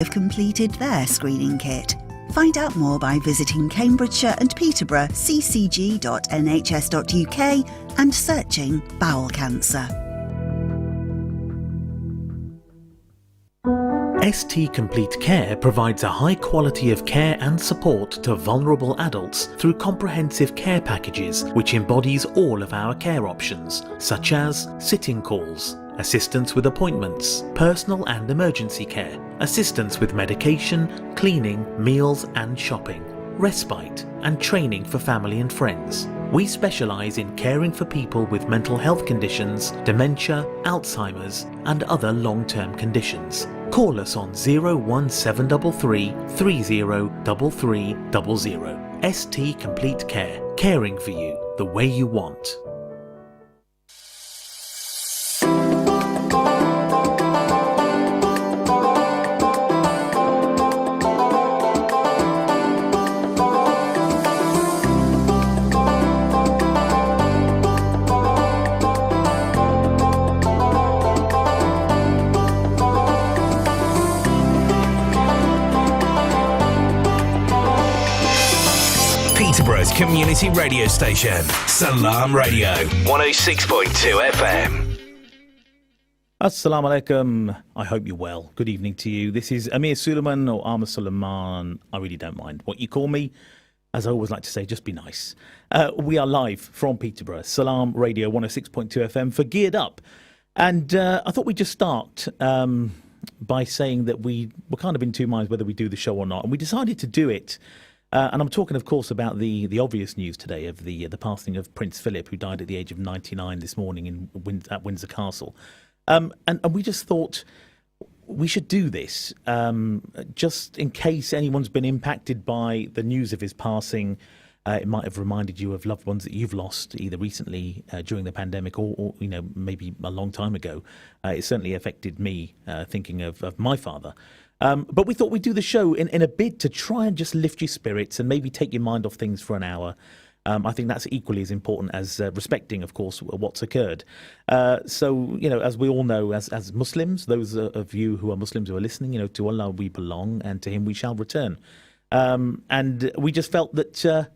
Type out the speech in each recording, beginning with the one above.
have completed their screening kit. Find out more by visiting Cambridgeshire and Peterborough ccg.nhs.uk and searching bowel cancer. ST Complete Care provides a high quality of care and support to vulnerable adults through comprehensive care packages which embodies all of our care options, such as sitting calls, assistance with appointments, personal and emergency care, assistance with medication, cleaning, meals and shopping, respite and training for family and friends. We specialise in caring for people with mental health conditions, dementia, Alzheimer's and other long-term conditions. Call us on 01733 303300. ST Complete Care, caring for you the way you want. Peterborough's community radio station, Salam Radio, 106.2 FM. Assalamu alaikum. I hope you're well. Good evening to you. This is Amir Suleiman or Amir Suleiman. I really don't mind what you call me. As I always like to say, just be nice. We are live from Peterborough, Salam Radio 106.2 FM for Geared Up. And I thought we'd just start by saying that we were kind of in two minds whether we do the show or not. And we decided to do it. And I'm talking, of course, about the obvious news today of the passing of Prince Philip, who died at the age of 99 this morning at Windsor Castle. And we just thought we should do this just in case anyone's been impacted by the news of his passing. It might have reminded you of loved ones that you've lost either recently during the pandemic or maybe a long time ago. It certainly affected me thinking of my father. But we thought we'd do the show in a bid to try and just lift your spirits and maybe take your mind off things for an hour. I think that's equally as important as respecting, of course, what's occurred. So, as we all know, as Muslims, those of you who are Muslims who are listening, to Allah we belong and to Him we shall return. And we just felt that,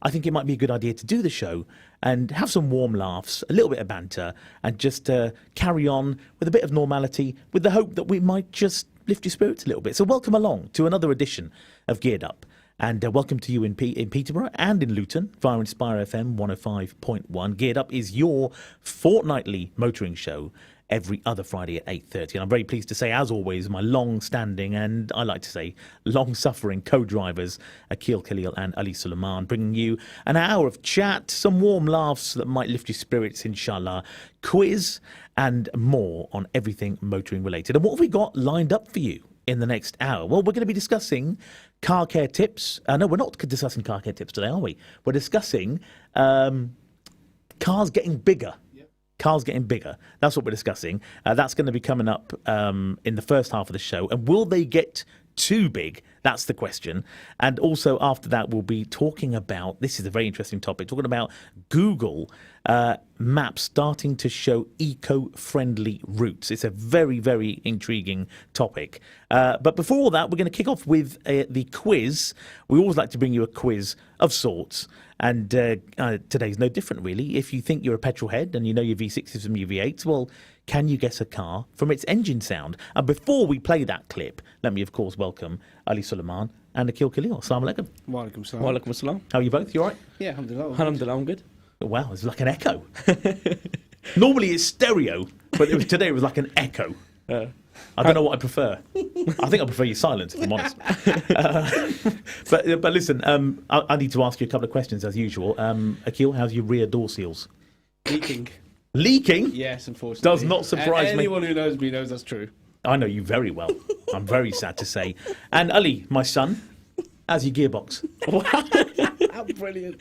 I think it might be a good idea to do the show and have some warm laughs, a little bit of banter, and just carry on with a bit of normality with the hope that we might just lift your spirits a little bit. So welcome along to another edition of Geared Up. And welcome to you in Peterborough and in Luton via Inspire FM 105.1. Geared Up is your fortnightly motoring show every other Friday at 8:30. And I'm very pleased to say, as always, my long-standing and, I like to say, long-suffering co-drivers, Akeel and Ali Suleiman, bringing you an hour of chat, some warm laughs that might lift your spirits, inshallah, quiz, and more on everything motoring related. And what have we got lined up for you in the next hour? Well, we're going to be discussing car care tips. No, we're not discussing car care tips today, are we? We're discussing cars getting bigger. Cars getting bigger. That's what we're discussing. That's going to be coming up in the first half of the show. And will they get too big? That's the question. And also after that, we'll be talking about, this is a very interesting topic, talking about Google Maps starting to show eco-friendly routes. It's a very, very intriguing topic. But before all that, we're going to kick off with the quiz. We always like to bring you a quiz of sorts. And today's no different, really. If you think you're a petrol head and you know your V6s from your V8s, well, can you guess a car from its engine sound? And before we play that clip, let me, of course, welcome Ali Suleiman and Akeel. Assalamu alaikum. Wa alaikum salam. Wa alaikum assalam. How are you both? You all right? Yeah, alhamdulillah. Alhamdulillah, I'm good. Wow, it's like an echo. Normally it's stereo, but today it was like an echo. I don't know what I prefer. I think I prefer your silence, if I'm honest. But listen, I need to ask you a couple of questions as usual. Akeel, how's your rear door seals? Leaking. Leaking? Yes, unfortunately. Does not surprise me. Anyone who knows me knows that's true. I know you very well. I'm very sad to say. And Ali, my son, how's your gearbox? How brilliant.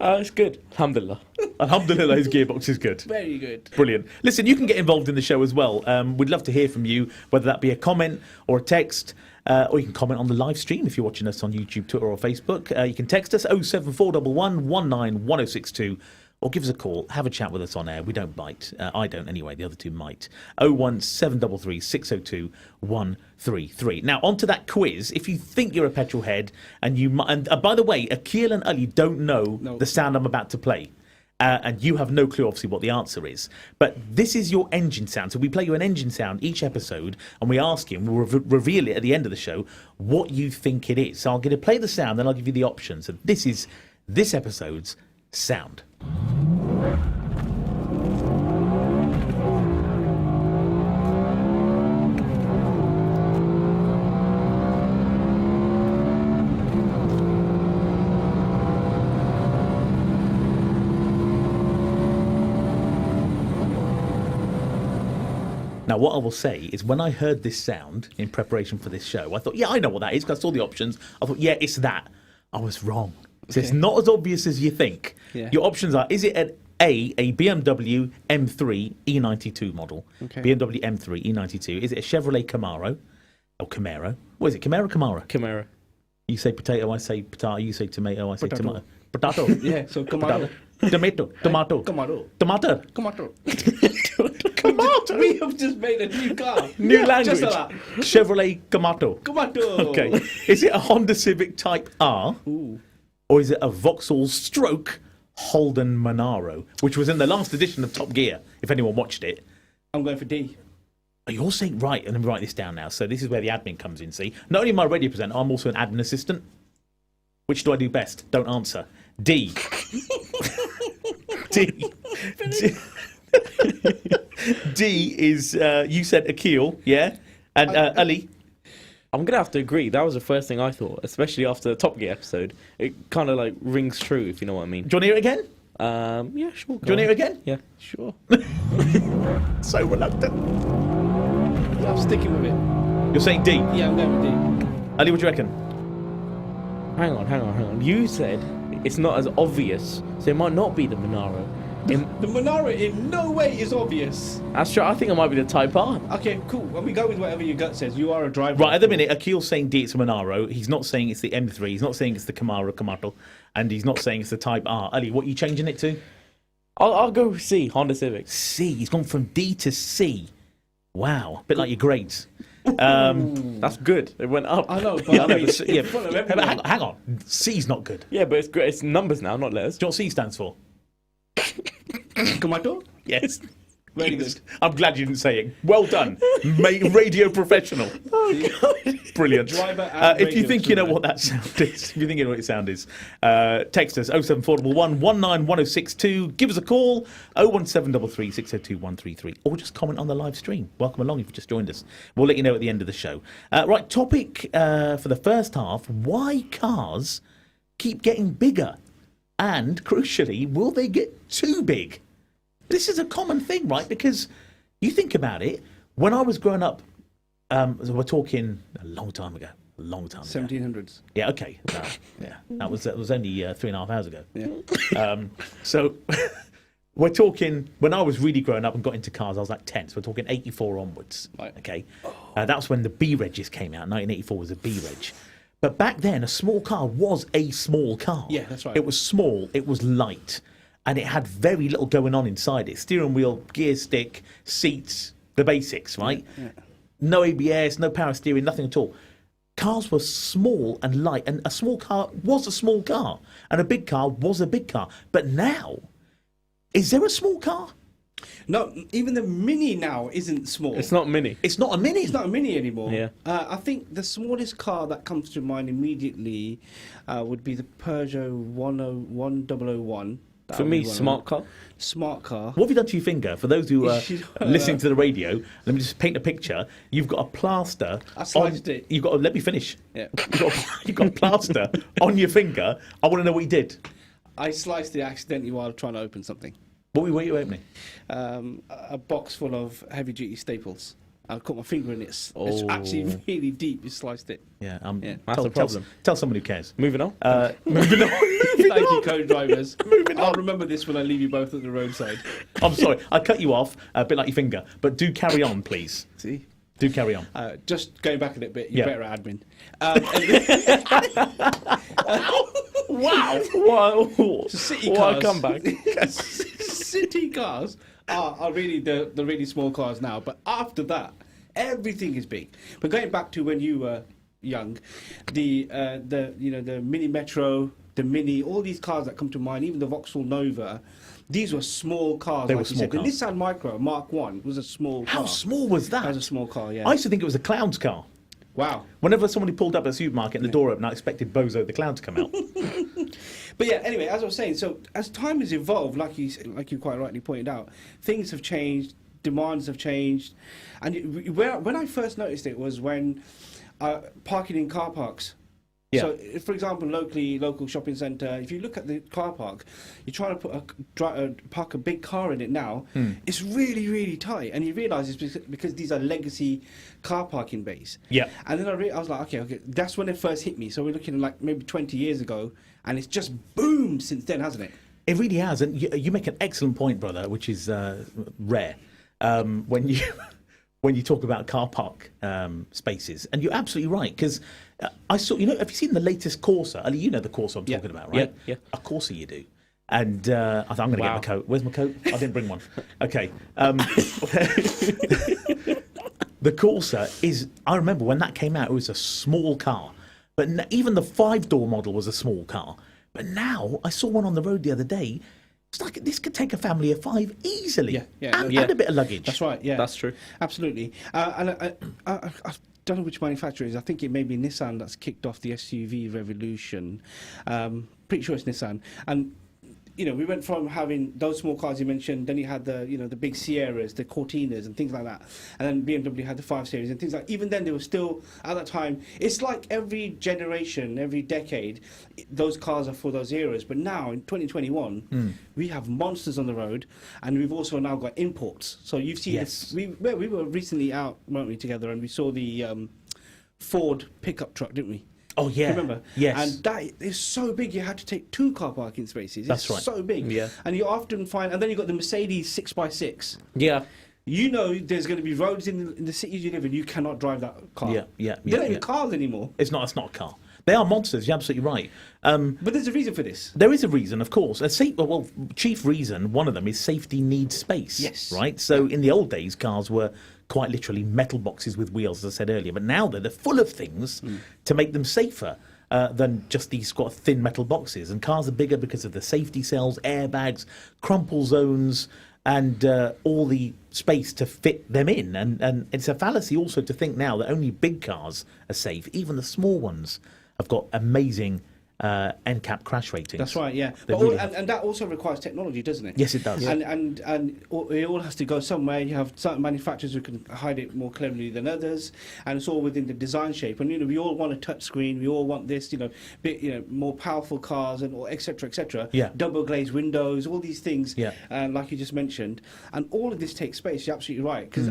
It's good. Alhamdulillah. Alhamdulillah, his gearbox is good. Very good. Brilliant. Listen, you can get involved in the show as well. We'd love to hear from you, whether that be a comment or a text, or you can comment on the live stream if you're watching us on YouTube, Twitter or Facebook. You can text us 07411 191062, or give us a call, have a chat with us on air. We don't bite. I don't anyway. The other two might. 01733 602 133. Now, onto that quiz. If you think you're a petrol head, and you might, and by the way, Akeel and Ali don't know the sound I'm about to play. And you have no clue, obviously, what the answer is. But this is your engine sound. So we play you an engine sound each episode, and we ask you, and we'll reveal it at the end of the show, what you think it is. So I'm going to play the sound, then I'll give you the options. So this is this episode's sound. Now, what I will say is when I heard this sound in preparation for this show, I thought, yeah, I know what that is because I saw the options. I thought, yeah, it's that. I was wrong. So it's not as obvious as you think. Yeah. Your options are, is it a BMW M3 E92 model? Okay. BMW M3 E92. Is it a Chevrolet Camaro? Or Camaro? What is it, Camaro or Camaro? Camaro. You say potato, I say potato. You say tomato, I say Potato. tomato. Potato. Yeah, so Camaro. Tomato. Tomato. Camaro. Tomato. Camaro. Tomato. We have just made a new car. New language. Just like that. Chevrolet Camaro. Camaro. Okay. Is it a Honda Civic Type R? Ooh. Or is it a Vauxhall Stroke Holden Monaro, which was in the last edition of Top Gear, if anyone watched it? I'm going for D. Oh, you're saying right, and let me write this down now. So this is where the admin comes in, see? Not only am I a radio presenter, I'm also an admin assistant. Which do I do best? Don't answer. D. D. D is, you said Akeel, yeah? And Ali? I'm going to have to agree. That was the first thing I thought, especially after the Top Gear episode. It kind of like rings true, if you know what I mean. Do you want to hear it again? Yeah, sure. Do you want to hear it again? Yeah, sure. So reluctant. Yeah, I'm sticking with it. You're saying D? Yeah, I'm going with D. Ali, what do you reckon? Hang on. You said it's not as obvious, so it might not be the Monaro. The Monaro in no way is obvious. That's true. I think it might be the Type R. Okay, cool. When we go with whatever your gut says, you are a driver. Right, at the minute, Akeel's saying D, it's a Monaro. He's not saying it's the M3. He's not saying it's the Camaro. And he's not saying it's the Type R. Ali, what are you changing it to? I'll go with C, Honda Civic. C. He's gone from D to C. Wow. A bit like your grades. That's good. It went up. I know, but Yeah, I know, in but C- yeah, front of but everyone. hang on. C's not good. Yeah, but it's great. It's numbers now, not letters. Do you know what C stands for? Tomato? Yes. Very good. I'm glad you didn't say it. Well done. Radio professional. Brilliant. Driver and If you radio think you know extrovert. what that sound is, if you think you know what it sound is, text us 07411 191062. Give us a call 01733 602 133, or just comment on the live stream. Welcome along if you've just joined us. We'll let you know at the end of the show. Right, topic for the first half: why cars keep getting bigger, and crucially, will they get too big? This is a common thing, right? Because you think about it, when I was growing up, so we're talking a long time ago. 1700s. Yeah, okay. Yeah, that was only 3.5 hours ago. Yeah. So we're talking, when I was really growing up and got into cars, I was like 10. So we're talking 84 onwards. Right. Okay. That was when the B-Regs came out. 1984 was a B-Reg. But back then, a small car was a small car. Yeah, that's right. It was small, it was light, and it had very little going on inside it. Steering wheel, gear stick, seats, the basics, right? Yeah. No ABS, no power steering, nothing at all. Cars were small and light, and a small car was a small car, and a big car was a big car. But now, is there a small car? No, even the Mini now isn't small. It's not mini. It's not a Mini. It's not a Mini anymore. Yeah. I think the smallest car that comes to mind immediately would be the Peugeot 1001. That For would me, be one of smart them. car. Smart car. What have you done to your finger? For those who are You- listening to the radio, let me just paint a picture. You've got a plaster. I sliced it. You've got. Let me finish. Yeah. You've got a plaster on your finger. I want to know what you did. I sliced it accidentally while trying to open something. What were you opening? A box full of heavy-duty staples. I caught my finger in it. It's Oh. actually really deep. You sliced it. Yeah, Yeah. That's the problem. Tell someone who cares. Moving on. Moving on. Thank you, co-drivers. Moving I'll on. remember this when I leave you both at the roadside. I'm sorry, I cut you off a bit like your finger, but do carry on, please. See? Do carry on. Just going back a little bit, you're Yeah. better at admin. Wow! What City what cars. a comeback! City cars are really the really small cars now. But after that, everything is big. But going back to when you were young, the Mini Metro, the Mini, all these cars that come to mind, even the Vauxhall Nova, these were small cars. They like were you small said. The cars. Nissan Micra Mark 1 was a small car. How small was that? That was a small car, yeah. I used to think it was a clown's car. Wow. Whenever somebody pulled up at a supermarket and the door opened, I expected Bozo the Clown to come out. But yeah, anyway, as I was saying, so as time has evolved, like you quite rightly pointed out, things have changed, demands have changed, and when I first noticed it was when parking in car parks. Yeah. So, for example, local shopping centre, if you look at the car park, you're trying to park a big car in it now, it's really, really tight. And you realise it's because these are legacy car parking bays. Yeah. And then I was like, okay, that's when it first hit me. So we're looking at like maybe 20 years ago, and it's just boomed since then, hasn't it? It really has. And you make an excellent point, brother, which is rare. When you talk about car park spaces, and you're absolutely right, because I saw, have you seen the latest Corsa? Ali, you know the Corsa I'm talking about, right? Yeah. A Corsa you do. And I thought, I'm going to get my coat. Where's my coat? I didn't bring one. Okay. The Corsa is, I remember when that came out, it was a small car. But even the 5-door model was a small car. But now, I saw one on the road the other day. It's like this could take a family of 5 easily. And a bit of luggage. That's right, yeah. That's true. Absolutely. And I don't know which manufacturer it is. I think it may be Nissan that's kicked off the SUV revolution. Pretty sure it's Nissan. And we went from having those small cars you mentioned, then you had the the big Sierras, the Cortinas and things like that. And then BMW had the 5 Series and things like even then they were still, at that time, it's like every generation, every decade, those cars are for those eras. But now, in 2021, we have monsters on the road, and we've also now got imports. So you've seen this. We were recently out, weren't we, together, and we saw the Ford pickup truck, didn't we? Oh, yeah. Remember? Yes. And that is so big, you had to take 2 car parking spaces. That's it's right. so big. Yeah. And you often find, and then you've got the Mercedes 6x6. Yeah. There's going to be roads in the cities you live in, you cannot drive that car. They're not even cars anymore. It's not a car. They are monsters, you're absolutely right. But there's a reason for this. There is a reason, of course. Chief reason, one of them is safety needs space. Yes. Right? So in the old days, cars were quite literally metal boxes with wheels, as I said earlier. But now they're full of things to make them safer than just these thin metal boxes. And cars are bigger because of the safety cells, airbags, crumple zones, and all the space to fit them in. And it's a fallacy also to think now that only big cars are safe. Even the small ones have got amazing NCAP crash ratings. That's right, yeah. And that also requires technology, doesn't it? Yes, it does. And it all has to go somewhere. You have certain manufacturers who can hide it more cleverly than others, and it's all within the design shape. And we all want a touch screen. We all want this, more powerful cars and et cetera, et cetera. Yeah. Double glazed windows, all these things. Yeah. Like you just mentioned, and all of this takes space. You're absolutely right, because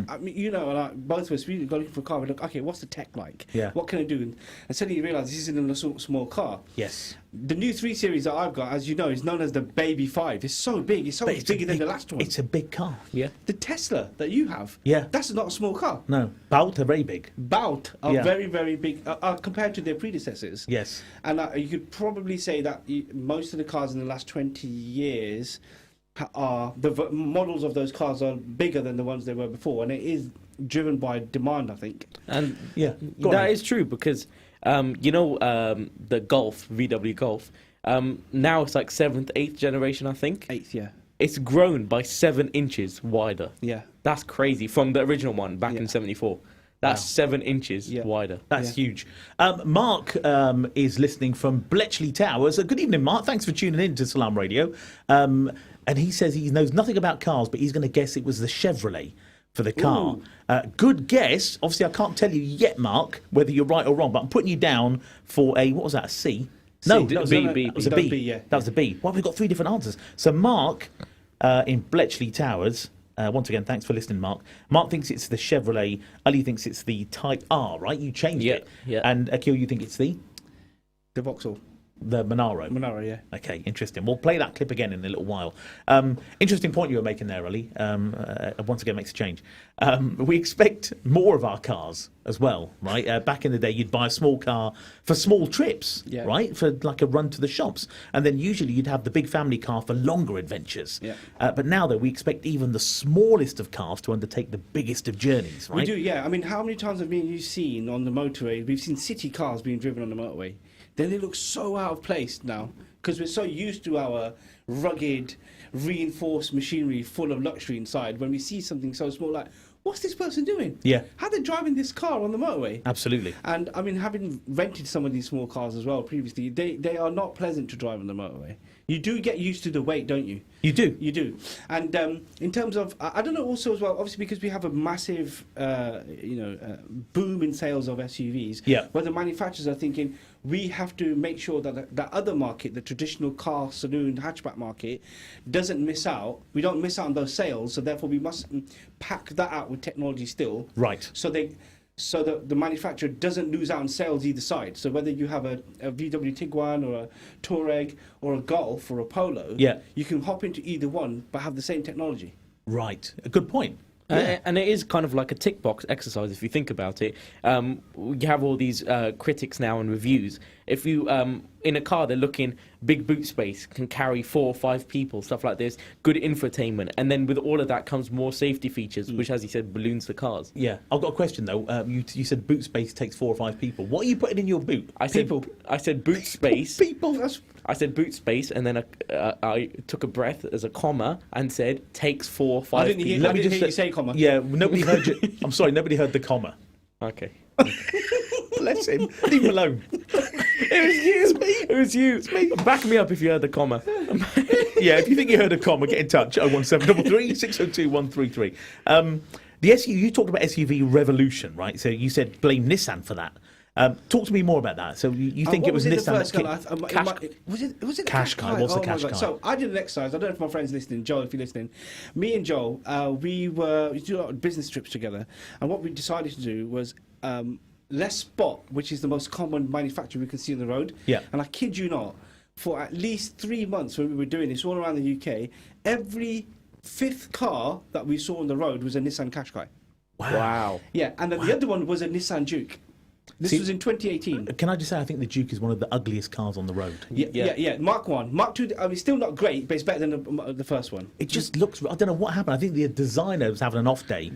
both of us, we go looking for a car. We look, okay, what's the tech like? Yeah. What can I do? And suddenly you realise this isn't a small car. Yes. The new 3 Series that I've got, as you know, is known as the Baby 5. It's so big. It's so much bigger than the last one. It's a big car. Yeah. The Tesla that you have, that's not a small car. No. Bout are very big. Bout are very, very big compared to their predecessors. Yes. And you could probably say that most of the cars in the last 20 years the models of those cars are bigger than the ones they were before. And it is driven by demand, I think. And that is true because... the Golf, VW Golf, now it's like 7th, 8th generation, I think. 8th, yeah. It's grown by 7 inches wider. Yeah. That's crazy from the original one back in 74. That's 7 inches wider. That's huge. Mark is listening from Bletchley Towers. Good evening, Mark. Thanks for tuning in to Salam Radio. And he says he knows nothing about cars, but he's going to guess it was the Chevrolet for the car. Good guess. Obviously, I can't tell you yet, Mark, whether you're right or wrong, but I'm putting you down for a, what was that, a C? No, that was a B. That was a B. That was a B. Well, we've got 3 different answers. So Mark in Bletchley Towers, once again, thanks for listening, Mark. Mark thinks it's the Chevrolet. Ali thinks it's the Type R, right? You changed it. Yeah. And Akeel, you think it's the Vauxhall. The Monaro. Monaro, yeah. Okay, interesting. We'll play that clip again in a little while. Interesting point you were making there, Ali. Once again, makes a change. We expect more of our cars as well, right? Back in the day, you'd buy a small car for small trips, Yeah. right? For like a run to the shops. And then usually you'd have the big family car for longer adventures. Yeah. But now, though, we expect even the smallest of cars to undertake the biggest of journeys, right? We do, yeah. I mean, how many times have me and you seen on the motorway? We've seen city cars being driven on the motorway. Then they look so out of place now because we're so used to our rugged, reinforced machinery full of luxury inside. When we see something so small, like, what's this person doing? Yeah. How they driving this car on the motorway? Absolutely. And I mean, having rented some of these small cars as well previously, they are not pleasant to drive on the motorway. You do get used to the weight, don't you? You do. You do. And in terms of, I don't know also as well, obviously because we have a massive, boom in sales of SUVs, Yeah. where the manufacturers are thinking, we have to make sure that that other market, the traditional car, saloon, hatchback market, doesn't miss out. We don't miss out on those sales, so therefore we must pack that out with technology still. Right. So that the manufacturer doesn't lose out on sales either side. So whether you have a VW Tiguan or a Touareg or a Golf or a Polo, Yeah. you can hop into either one but have the same technology. Right. A good point. And it is kind of like a tick box exercise if you think about it. We have all these critics now and reviews. If you in a car, they're looking big boot space, can carry 4 or 5 people, stuff like this, good infotainment, and then with all of that comes more safety features, which, as you said, balloons the cars. Yeah. I've got a question though. You said boot space takes 4 or 5 people. What are you putting in your boot? I said boot space. People. That's I said boot space, and then I took a breath as a comma and said takes 4 or 5 I didn't hear, people. I didn't hear you say comma. Yeah. Nobody heard you. I'm sorry. Nobody heard the comma. Okay. Bless him. Leave him alone. It was you. It's me. It was you. It's me. Back me up if you heard the comma. Yeah. If you think you heard a comma, get in touch. 01733 602 133. The SUV. You talked about SUV revolution, right? So you said blame Nissan for that. Talk to me more about that. So you think it was Nissan that Was it the Qashqai, what's the Qashqai? So I did an exercise. I don't know if my friend's listening. Joel, if you're listening. Me and Joel, we do a lot of business trips together. And what we decided to do was let's spot which is the most common manufacturer we can see on the road. Yeah. And I kid you not, for at least 3 months when we were doing this all around the UK, every 5th car that we saw on the road was a Nissan Qashqai. Wow. Yeah, and then the other one was a Nissan Juke. This See, was in 2018. Can I just say, I think the Duke is one of the ugliest cars on the road. Yeah. Mark 1. Mark 2, I mean, still not great, but it's better than the first one. It just looks, I don't know what happened. I think the designer was having an off day,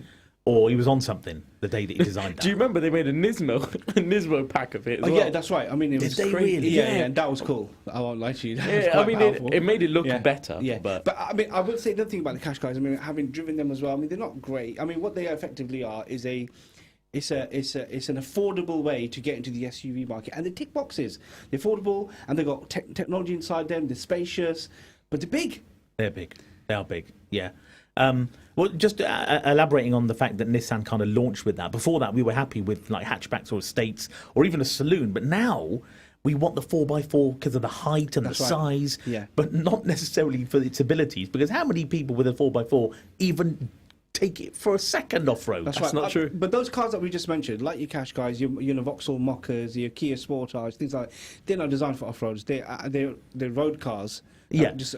or he was on something the day that he designed that. Do you remember they made a Nismo pack of it as well? Yeah, that's right. I mean, it was they crazy. really? Yeah, Yeah. and that was cool. I won't lie to you. That was Yeah, quite I mean, powerful. it made it look better. Yeah, But I mean, I would say the thing about the Qashqais. I mean, having driven them as well. I mean, they're not great. I mean, what they effectively are is it's an affordable way to get into the SUV market, and they tick boxes. They're affordable, and they've got technology inside them. They're spacious, but they're big. They're big. They are big, yeah. Well, just elaborating on the fact that Nissan kind of launched with that. Before that, we were happy with like hatchbacks or estates or even a saloon, but now we want the 4x4 because of the height and That's the right. size, Yeah. but not necessarily for its abilities. Because how many people with a 4x4 even take it for a second off-road? That's That's right. not true. But those cars that we just mentioned, like your Qashqais, your Vauxhall Mockers, your Kia Sportage, things like that, they're not designed for off-roads. They're road cars. Yeah. Just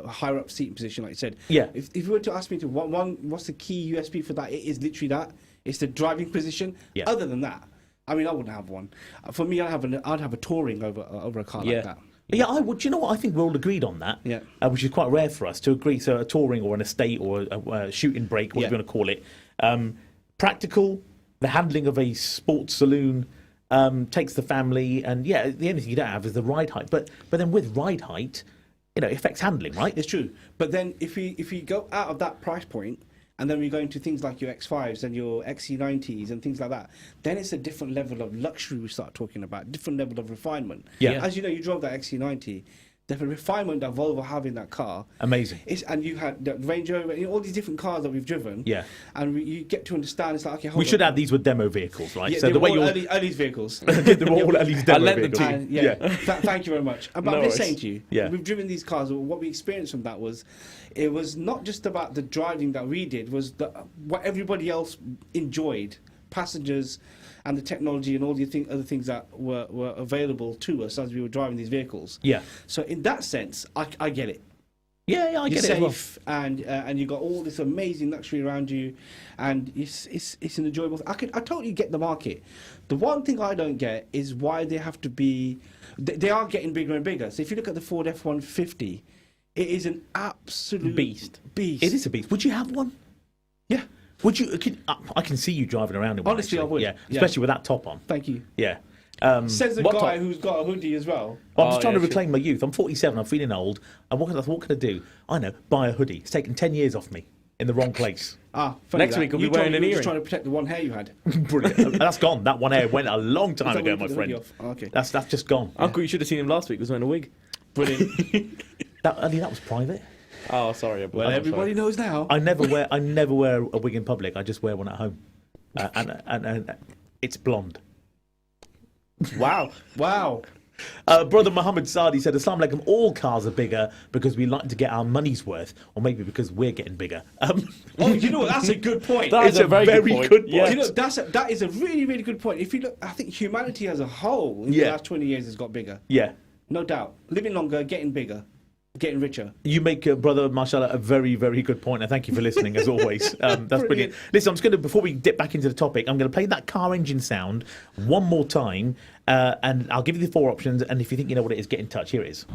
higher up seating position, like you said. Yeah. If you were to ask me to what's the key USP for that? It is literally that. It's the driving position. Yeah. Other than that, I mean, I wouldn't have one. For me, I'd have a touring over a car Yeah. like that. Yeah, I would. Do you know what? I think we're all agreed on that. Yeah. Which is quite rare for us to agree. So a touring or an estate or a shooting break, whatever Yeah. you want to call it. Practical, the handling of a sports saloon takes the family, and yeah, the only thing you don't have is the ride height. But then with ride height, it affects handling, right? It's true. But then if we go out of that price point, and then we go into things like your X5s and your XC90s and things like that, then it's a different level of luxury we start talking about, different level of refinement. Yeah. As you know, you drove that XC90. The refinement that Volvo have in that car. Amazing. And you had the Range Rover, all these different cars that we've driven. Yeah. And you get to understand, it's like, okay, hold We on. should add these were demo vehicles, right? Yeah, so they the were way all you're early's vehicles. they were all at least demo lent them vehicles. to And, yeah. Thank you very much. But No I'm just worries. saying to you, Yeah. we've driven these cars. What we experienced from that was, it was not just about the driving that we did, was what everybody else enjoyed. Passengers and the technology and all the other things that were available to us as we were driving these vehicles. Yeah. So in that sense, I get it. Yeah, I You're get it as well. safe, and you got all this amazing luxury around you, and it's an enjoyable. I totally get the market. The one thing I don't get is why they have to be. They are getting bigger and bigger. So if you look at the Ford F-150, it is an absolute Beast. Beast. It is a beast. Would you have one? Yeah. Would you? I can see you driving around in one. Honestly, actually. I would. Yeah, Yeah. especially with that top on. Thank you. Yeah. Says the what guy top? who's got a hoodie as well. I'm just trying to yeah, reclaim my youth. I'm 47. I'm feeling old. And what can I do? I know. Buy a hoodie. It's taken 10 years off me in the wrong place. Funny Next that. week we'll be You told wearing me an you were earring. just trying to protect the one hair you had. Brilliant. That's gone. That one hair went a long time Is that ago, when my you took the hoodie friend. off? Oh, okay. That's just gone. Uncle, you should have seen him last week. He was wearing a wig. Brilliant. That was private. Oh, sorry. Well, everybody knows now. I never wear a wig in public. I just wear one at home, and it's blonde. Wow. Wow. Brother Muhammad Sadi said, Assalamu alaikum, all cars are bigger because we like to get our money's worth, or maybe because we're getting bigger. Oh, you know what? That's a good point. It's a very good point. Yeah. You know, that is a really, really good point. If you look, I think humanity as a whole in the Yeah. last 20 years has got bigger. Yeah. No doubt. Living longer, getting bigger, getting richer. You make, Brother Mashallah, a very, very good point, and thank you for listening, as always. That's brilliant. Listen, I'm just going to, before we dip back into the topic, I'm going to play that car engine sound one more time, and I'll give you the 4 options, and if you think you know what it is, get in touch. Here it is.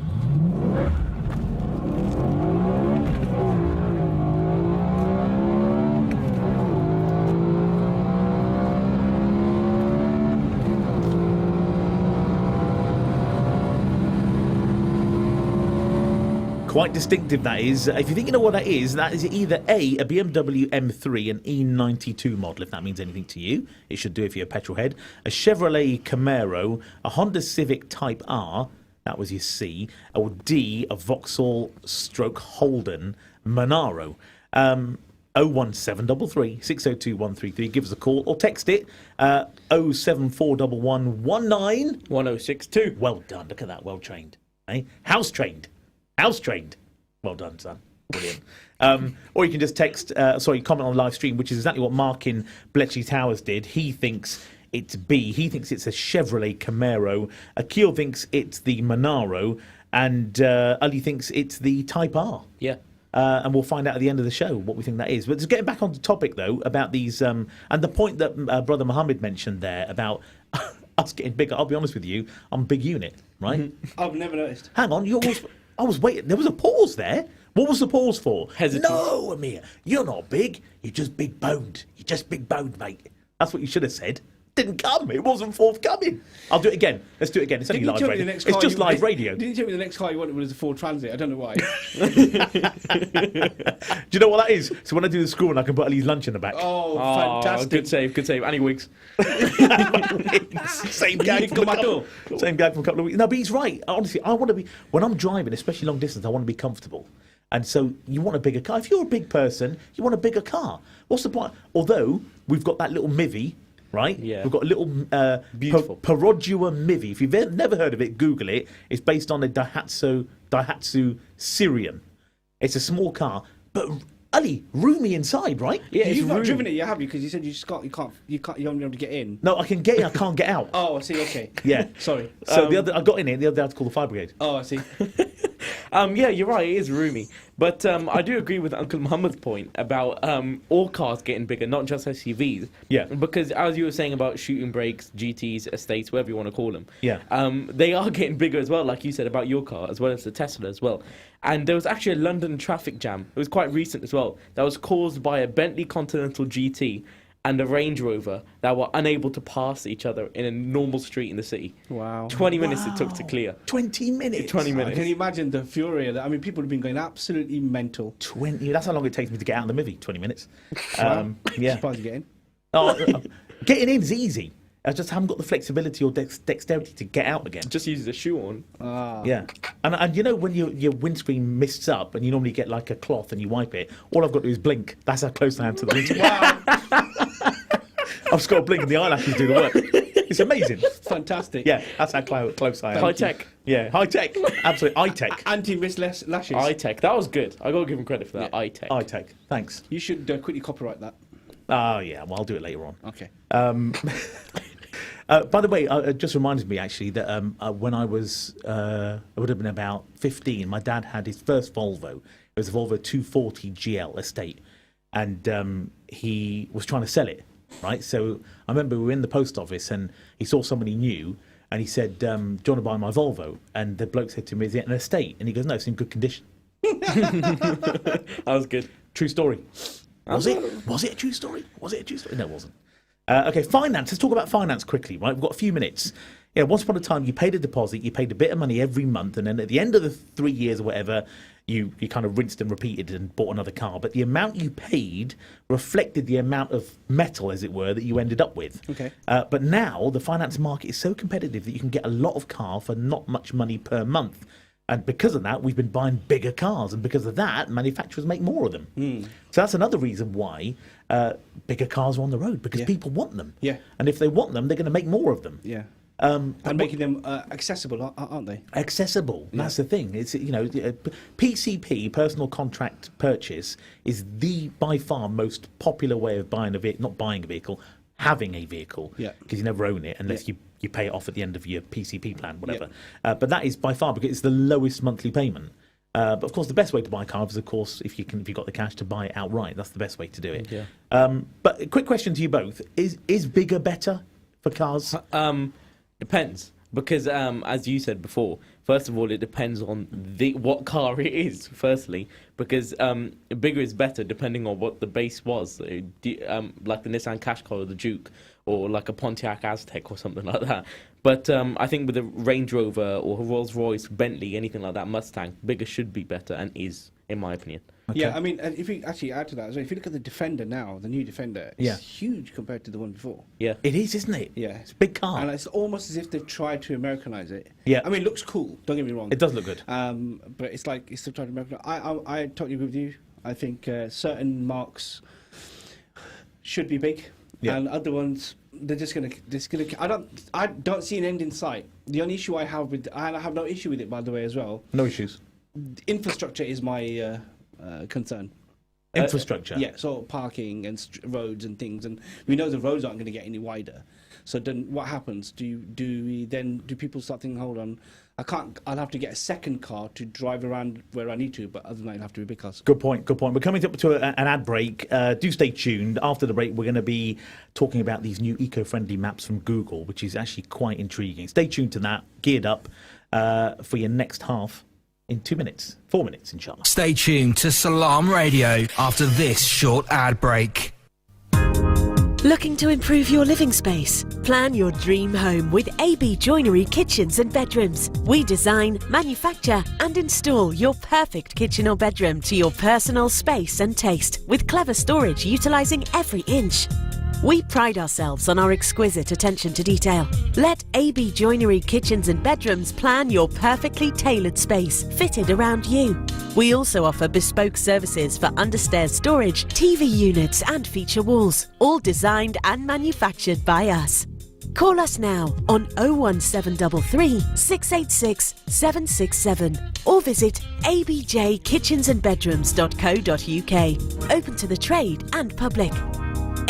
Quite distinctive, that is. If you think you know what that is either A, a BMW M3, an E92 model, if that means anything to you. It should do if you're a petrol head. A Chevrolet Camaro, a Honda Civic Type R, that was your C, or D, a Vauxhall stroke Holden Monaro. 01733 602 133. Give us a call or text it. 0741119 1062. Well done. Look at that. Well trained. Eh? House trained. House trained. Well done, son. Brilliant. Or you can just comment on the live stream, which is exactly what Mark in Bletchley Towers did. He thinks it's B. He thinks it's a Chevrolet Camaro. Akeel thinks it's the Monaro. And Ali thinks it's the Type R. Yeah. And we'll find out at the end of the show what we think that is. But just getting back on the topic, though, about these... and the point that Brother Mohammed mentioned there about us getting bigger, I'll be honest with you, I'm a big unit, right? I've never noticed. Hang on, I was waiting. There was a pause there. What was the pause for? Hesitance. No, Amir, you're not big. You're just big boned. You're just big boned, mate. That's what you should have said. Didn't come. It wasn't forthcoming. I'll do it again. Let's do it again. It's only live radio. It's just live radio. Didn't you tell me the next car you wanted was a Ford Transit? I don't know why. Do you know what that is? So when I do the school, I can put Ali's lunch in the back. Oh, fantastic. Good save. Any wigs. Same gag from Same gag from a couple of weeks. No, but he's right. Honestly, I want to be, when I'm driving, especially long distance, I want to be comfortable. And so you want a bigger car. If you're a big person, you want a bigger car. What's the point? Although we've got that little Mivy, right? Yeah. We've got a little Beautiful. Perodua Mivy. If you've never heard of it, Google it. It's based on a Daihatsu Sirian. It's a small car, but Ali, roomy inside, right? Yeah, You've not roomy. driven it yet, have you? Because you said you can't, you won't be able to get in. No, I can get in, I can't get out. Oh, I see. Okay. Yeah. Sorry. So I got in it. The other day I had to call the fire brigade. Oh, I see. Yeah, you're right. It is roomy, but I do agree with Uncle Muhammad's point about all cars getting bigger, not just SUVs. Yeah. Because as you were saying about shooting brakes, GTs, estates, whatever you want to call them. Yeah. They are getting bigger as well, like you said about your car, as well as the Tesla as well. And there was actually a London traffic jam. It was quite recent as well. That was caused by a Bentley Continental GT and a Range Rover that were unable to pass each other in a normal street in the city. Wow. 20 minutes it took to clear. 20 minutes. 20 minutes. Can you imagine the fury of that? I mean, people have been going absolutely mental. 20. That's how long it takes me to get out of the Mivy. 20 minutes. Yeah. Surprised you get in. Getting in is easy. I just haven't got the flexibility or dexterity to get out again. Just use a shoe on. Yeah. And you know when your windscreen mists up and you normally get like a cloth and you wipe it, all I've got to do is blink. That's how close I am to the windscreen. I've just got to blink and the eyelashes do the work. It's amazing. Fantastic. Yeah, that's how close I am. High tech. Yeah, high tech. Absolutely. Eye-tech. Anti-wrist lashes. iTech. That was good. I got to give him credit for that. Yeah. iTech. Eye-tech. Thanks. You should quickly copyright that. Oh, yeah. Well, I'll do it later on. Okay. By the way, it just reminded me actually that when I was, I would have been about 15, my dad had his first Volvo. It was a Volvo 240 GL estate, and he was trying to sell it, right? So I remember we were in the post office, and he saw somebody new, and he said, "Do you want to buy my Volvo?" And the bloke said to me, "Is it an estate?" And he goes, "No, it's in good condition." That was good. True story. Was it a true story? Was it a true story? No, it wasn't. Okay, finance. Let's talk about finance quickly, right? We've got a few minutes. Yeah, once upon a time, you paid a deposit, you paid a bit of money every month, and then at the end of the 3 years or whatever, you kind of rinsed and repeated and bought another car. But the amount you paid reflected the amount of metal, as it were, that you ended up with. Okay. But now the finance market is so competitive that you can get a lot of car for not much money per month. And because of that, we've been buying bigger cars. And because of that, manufacturers make more of them. So that's another reason why bigger cars are on the road, because people want them. Yeah. And if they want them, they're going to make more of them. Yeah. And making them accessible, aren't they? Accessible. That's the thing. It's, you know, PCP, personal contract purchase, is the by far most popular way of buying a vehicle, not buying a vehicle, having a vehicle. Yeah. Because you never own it unless you pay it off at the end of your PCP plan, whatever. But that is by far because it's the lowest monthly payment. But of course, the best way to buy a car is, of course, if you've got the cash to buy it outright. That's the best way to do it. Yeah. But a quick question to you both: is bigger better for cars? Depends, because as you said before, first of all, it depends on what car it is. Firstly, because bigger is better depending on what the base was, like the Nissan Qashqai or the Juke, or like a Pontiac Aztek or something like that. But I think with a Range Rover or a Rolls Royce, Bentley, anything like that, Mustang, bigger should be better and is, in my opinion. Okay. Yeah, I mean, and if you actually add to that as well, if you look at the Defender now, the new Defender, it's huge compared to the one before. Yeah. It is, isn't it? Yeah. It's a big car. And it's almost as if they've tried to Americanize it. Yeah. I mean, it looks cool, don't get me wrong. It does look good. But it's like, it's still trying to Americanize. I totally agree with you. I think certain marques should be big. Yeah. And other ones, they're just gonna. I don't see an end in sight. The only issue I have with, and I have no issue with it, by the way, as well. No issues. Infrastructure is my concern. Infrastructure. Yeah, so parking and roads and things, and we know the roads aren't going to get any wider. So then, what happens? Do people start thinking, hold on, I'll have to get a second car to drive around where I need to, but other than that, it'll have to be big cars. Good point. We're coming up to an ad break. Do stay tuned. After the break, we're going to be talking about these new eco-friendly maps from Google, which is actually quite intriguing. Stay tuned to that. Geared up for your next half in 2 minutes, 4 minutes, inshallah. Stay tuned to Salam Radio after this short ad break. Looking to improve your living space? Plan your dream home with AB Joinery Kitchens and Bedrooms. We design, manufacture and install your perfect kitchen or bedroom to your personal space and taste, with clever storage utilising every inch. We pride ourselves on our exquisite attention to detail. Let AB Joinery Kitchens and Bedrooms plan your perfectly tailored space fitted around you. We also offer bespoke services for understairs storage, TV units and feature walls, all designed and manufactured by us. Call us now on 01733 686 767 or visit abjkitchensandbedrooms.co.uk. Open to the trade and public.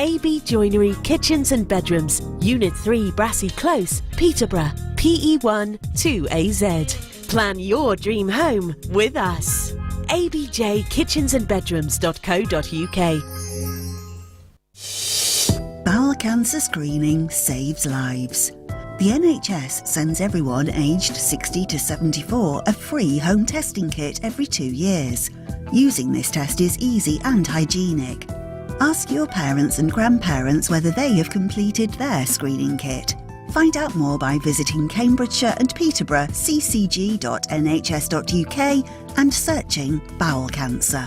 AB Joinery Kitchens and Bedrooms, Unit 3 Brassey Close, Peterborough, PE1 2AZ. Plan your dream home with us. abjkitchensandbedrooms.co.uk. Bowel cancer screening saves lives. The NHS sends everyone aged 60 to 74 a free home testing kit every 2 years. Using this test is easy and hygienic. Ask your parents and grandparents whether they have completed their screening kit. Find out more by visiting Cambridgeshire and Peterborough ccg.nhs.uk and searching bowel cancer.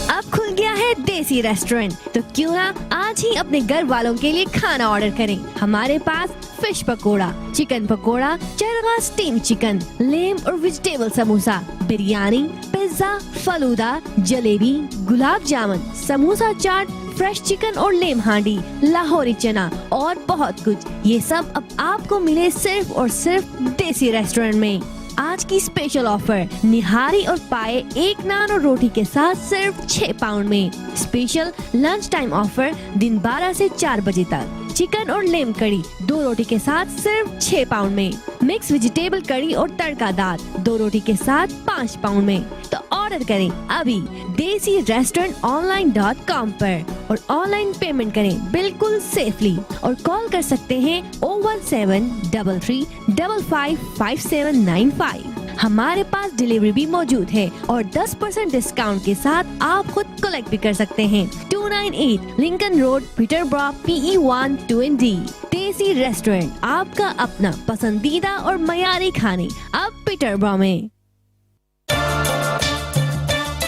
अब खुल गया है देसी restaurant, तो क्यों ना आज ही अपने घर वालों के लिए खाना ऑर्डर करें। हमारे पास fish pakora, chicken pakora, charga steam chicken, lamb और vegetable samosa, biryani, pizza, falooda, jalebi, gulab jamun, samosa chaat, fresh chicken और लेम हांडी, लाहौरी चना और बहुत कुछ। ये सब अब आपको मिले सिर्फ और सिर्फ देसी रेस्टोरेंट में। आज की स्पेशल ऑफर निहारी और पाए 1 नान और रोटी के साथ सिर्फ 6 पाउंड में। स्पेशल लंच टाइम ऑफर दिन 12 से 4 बजे तक। चिकन और लेम कड़ी 2 रोटी के साथ सिर्फ 6 पाउंड में। मिक्स वेजिटेबल कड़ी और तड़का दाल 2 रोटी के साथ 5 पाउंड में। तो ऑर्डर करें अभी देसी रेस्टोरेंट online.com पर और ऑनलाइन पेमेंट करें बिल्कुल सेफली और कॉल कर सकते हैं 01733555795। हमारे पास डिलीवरी भी मौजूद है और 10% डिस्काउंट के साथ आप खुद कलेक्ट भी कर सकते हैं। 298 लिंकन रोड, पीटरब्रो, PE1 2ND। देसी रेस्टोरेंट, आपका अपना पसंदीदा और मयारी खाने अब पीटरब्रो में।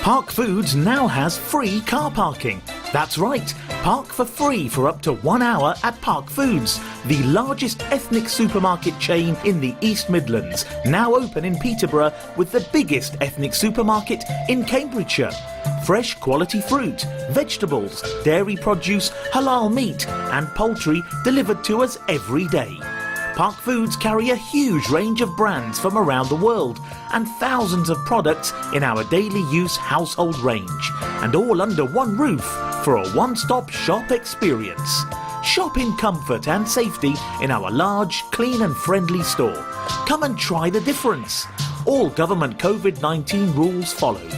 Park Foods now has free car parking. That's right, park for free for up to 1 hour at Park Foods, the largest ethnic supermarket chain in the East Midlands, now open in Peterborough with the biggest ethnic supermarket in Cambridgeshire. Fresh quality fruit, vegetables, dairy produce, halal meat and poultry delivered to us every day. Park Foods carry a huge range of brands from around the world and thousands of products in our daily use household range, and all under one roof for a one-stop shop experience. Shop in comfort and safety in our large, clean and friendly store. Come and try the difference. All government COVID-19 rules followed.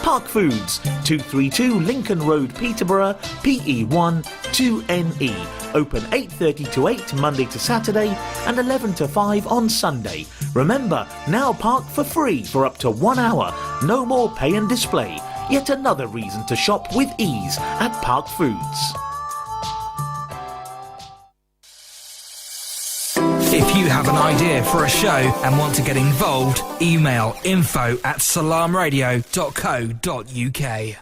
Park Foods, 232 Lincoln Road, Peterborough, PE1 2NE. Open 8:30 to 8 Monday to Saturday and 11 to 5 on Sunday. Remember, now park for free for up to 1 hour. No more pay and display. Yet another reason to shop with ease at Park Foods. If you have an idea for a show and want to get involved, email info@salamradio.co.uk.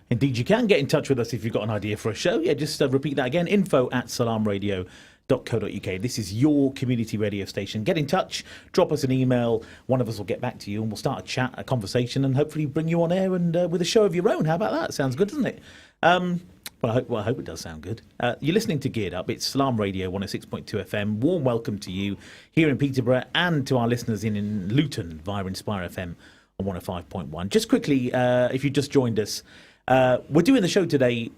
Indeed, you can get in touch with us if you've got an idea for a show. Yeah, just repeat that again, info@salamradio.co.uk. This is your community radio station. Get in touch, drop us an email. One of us will get back to you and we'll start a chat, a conversation, and hopefully bring you on air and with a show of your own. How about that? Sounds good, doesn't it? Well, I hope it does sound good. You're listening to Geared Up. It's Salam Radio 106.2 FM. Warm welcome to you here in Peterborough and to our listeners in Luton via Inspire FM on 105.1. Just quickly, if you just joined us, we're doing the show today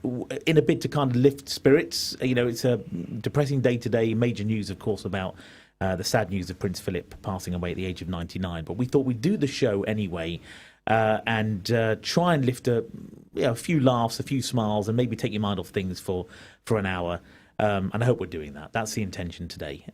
in a bid to kind of lift spirits. You know, it's a depressing day today. Major news, of course, about the sad news of Prince Philip passing away at the age of 99. But we thought we'd do the show anyway and try and lift a few laughs, a few smiles, and maybe take your mind off things for an hour. And I hope we're doing that. That's the intention today.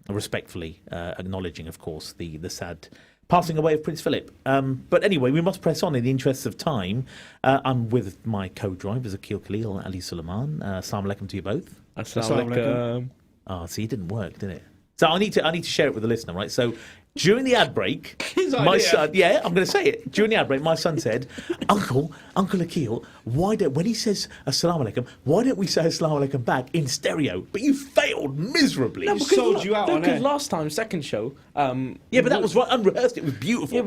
Respectfully acknowledging, of course, the sad passing away of Prince Philip. But anyway, we must press on in the interests of time. I'm with my co-drivers, Akeel and Ali Suleiman. Assalamu alaikum to you both. Assalamu alaikum. Oh, see, it didn't work, did it? So I need to share it with the listener, right? So during the ad break, my son, I'm going to say it. During the ad break, my son said, Uncle Akeel, when he says Assalamu alaikum, why don't we say Assalamu alaikum back in stereo? But you failed miserably. No, sold you out on because air. last time, second show. But that was right, unrehearsed. It was beautiful. Yeah,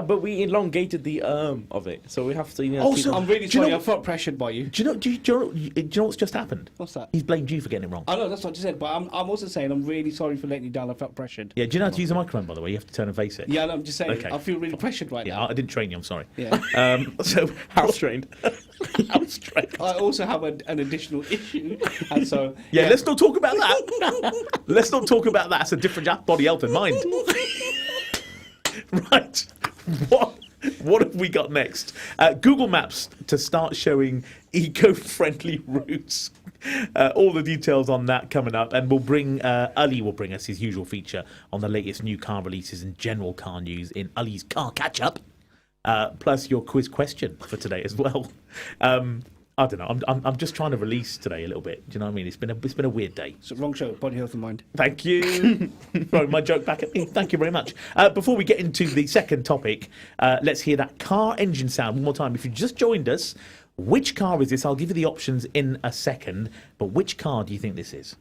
but we elongated the of it, so we have to. Also, I'm really sorry. I felt pressured by you. Do you know what's just happened? What's that? He's blamed you for getting it wrong. I know, that's what I just said, but I'm also saying I'm really sorry for letting you down. I felt pressured. Yeah, do you know how to use a microphone, by the way? You have to turn and face it. Yeah, no, I'm just saying, Okay. I feel really pressured right Yeah, now. I didn't train you, I'm sorry. Yeah. So, house trained. house trained. I also have an additional issue, and so... Yeah, let's not talk about that. Let's not talk about that. It's a different body, health and mind. Right. What have we got next? Google Maps to start showing eco-friendly routes. All the details on that coming up, and Ali will bring us his usual feature on the latest new car releases and general car news in Ali's Car Catch-Up, plus your quiz question for today as well. I don't know. I'm just trying to release today a little bit. Do you know what I mean? It's been a weird day. So wrong show, body, health and mind. Thank you. Throwing my joke back at me. Thank you very much. Before we get into the second topic, let's hear that car engine sound one more time. If you just joined us, which car is this? I'll give you the options in a second. But which car do you think this is?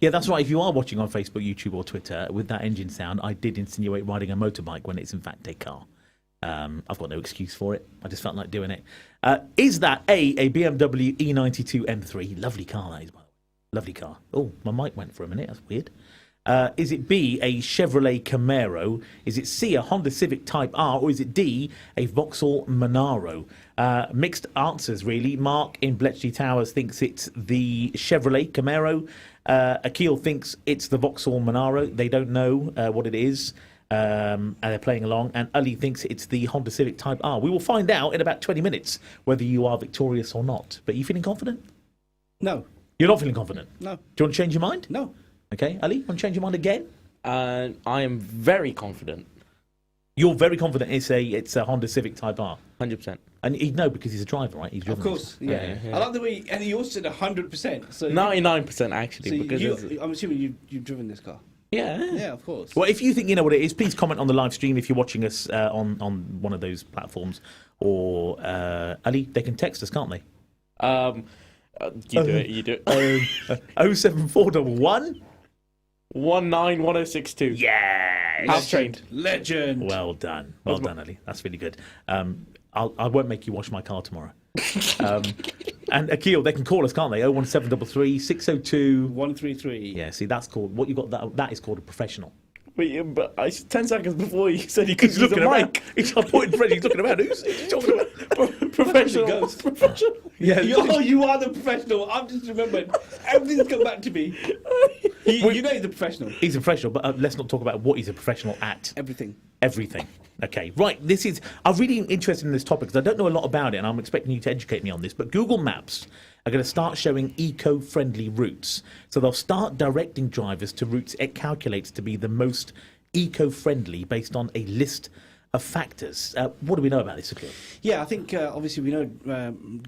Yeah, that's right. If you are watching on Facebook, YouTube, or Twitter, with that engine sound, I did insinuate riding a motorbike when it's in fact a car. I've got no excuse for it. I just felt like doing it. Is that a BMW E92 M3? Lovely car, that is. Lovely car. Oh, my mic went for a minute. That's weird. Is it B, a Chevrolet Camaro? Is it C, a Honda Civic Type R? Or is it D, a Vauxhall Monaro? Mixed answers, really. Mark in Bletchley Towers thinks it's the Chevrolet Camaro. Akeel thinks it's the Vauxhall Monaro. They don't know what it is. And they're playing along. And Ali thinks it's the Honda Civic Type R. We will find out in about 20 minutes whether you are victorious or not. But are you feeling confident? No. You're not feeling confident? No. Do you want to change your mind? No. Okay, Ali, want to change your mind again? I am very confident. You're very confident it's a Honda Civic Type R? 100%. And he'd know because he's a driver, right? He's driven Of course, Yeah. I like the way, and he also said 100%. So 99% actually. so because I'm assuming you've driven this car. yeah. Yeah, of course. Well, if you think you know what it is, please comment on the live stream if you're watching us on one of those platforms. Or, Ali, they can text us, can't they? You do it. 07411 191062. Yeah. House trained. Legend. Well done. Well done, Ali. That's really good. I won't make you wash my car tomorrow. And Akeel, they can call us, can't they? 01733 602 133. Yeah, see, that's called what you got. That is called a professional. But 10 seconds before you said he could He's use a looking around. mic. He's pointing Fred. He's looking around. Who's he talking about? Professional. Professional. Yeah. You are the professional. I've just remembered. Everything's come back to me. You know he's a professional. He's a professional, but let's not talk about what he's a professional at. Everything. Everything. Okay, right. I'm really interested in this topic because I don't know a lot about it, and I'm expecting you to educate me on this. But Google Maps are going to start showing eco-friendly routes. So they'll start directing drivers to routes it calculates to be the most eco-friendly based on a list of factors. What do we know about this, Akeel? Yeah, I think obviously we know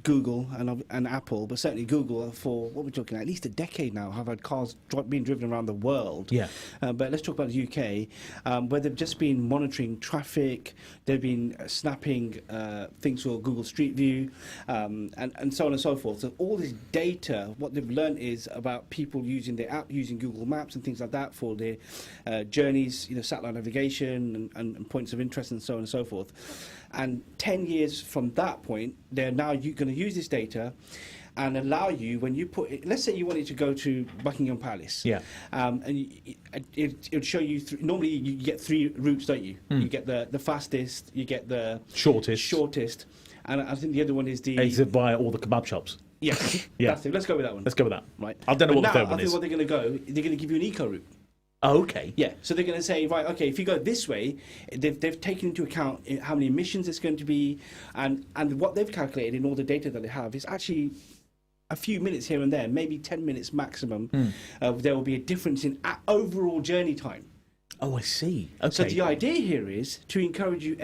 Google and Apple, but certainly Google for what we're talking at least a decade now have had cars being driven around the world. Yeah. But let's talk about the UK, where they've just been monitoring traffic, they've been snapping things for Google Street View, and so on and so forth. So all this data, what they've learned is about people using their app, using Google Maps and things like that for their journeys, satellite navigation and points of interest and so on and so forth. And 10 years from that point, they're now going to use this data and allow you, when you put it, let's say you wanted to go to Buckingham Palace. Yeah. And it would show you, normally you get 3 routes, don't you? You get the fastest, you get the shortest. And I think the other one is Is it via all the kebab shops? Yeah. Yeah. That's it. Let's go with that one. Let's go with that. Right. I don't know what the But third now, one I is. think what they're going to go, they're going to give you an eco route. Oh, okay. Yeah, so they're going to say, right, okay, if you go this way, they've taken into account how many emissions it's going to be, and what they've calculated in all the data that they have is actually a few minutes here and there, maybe 10 minutes maximum. There will be a difference in overall journey time. Oh, I see. Okay. So the idea here is to encourage you,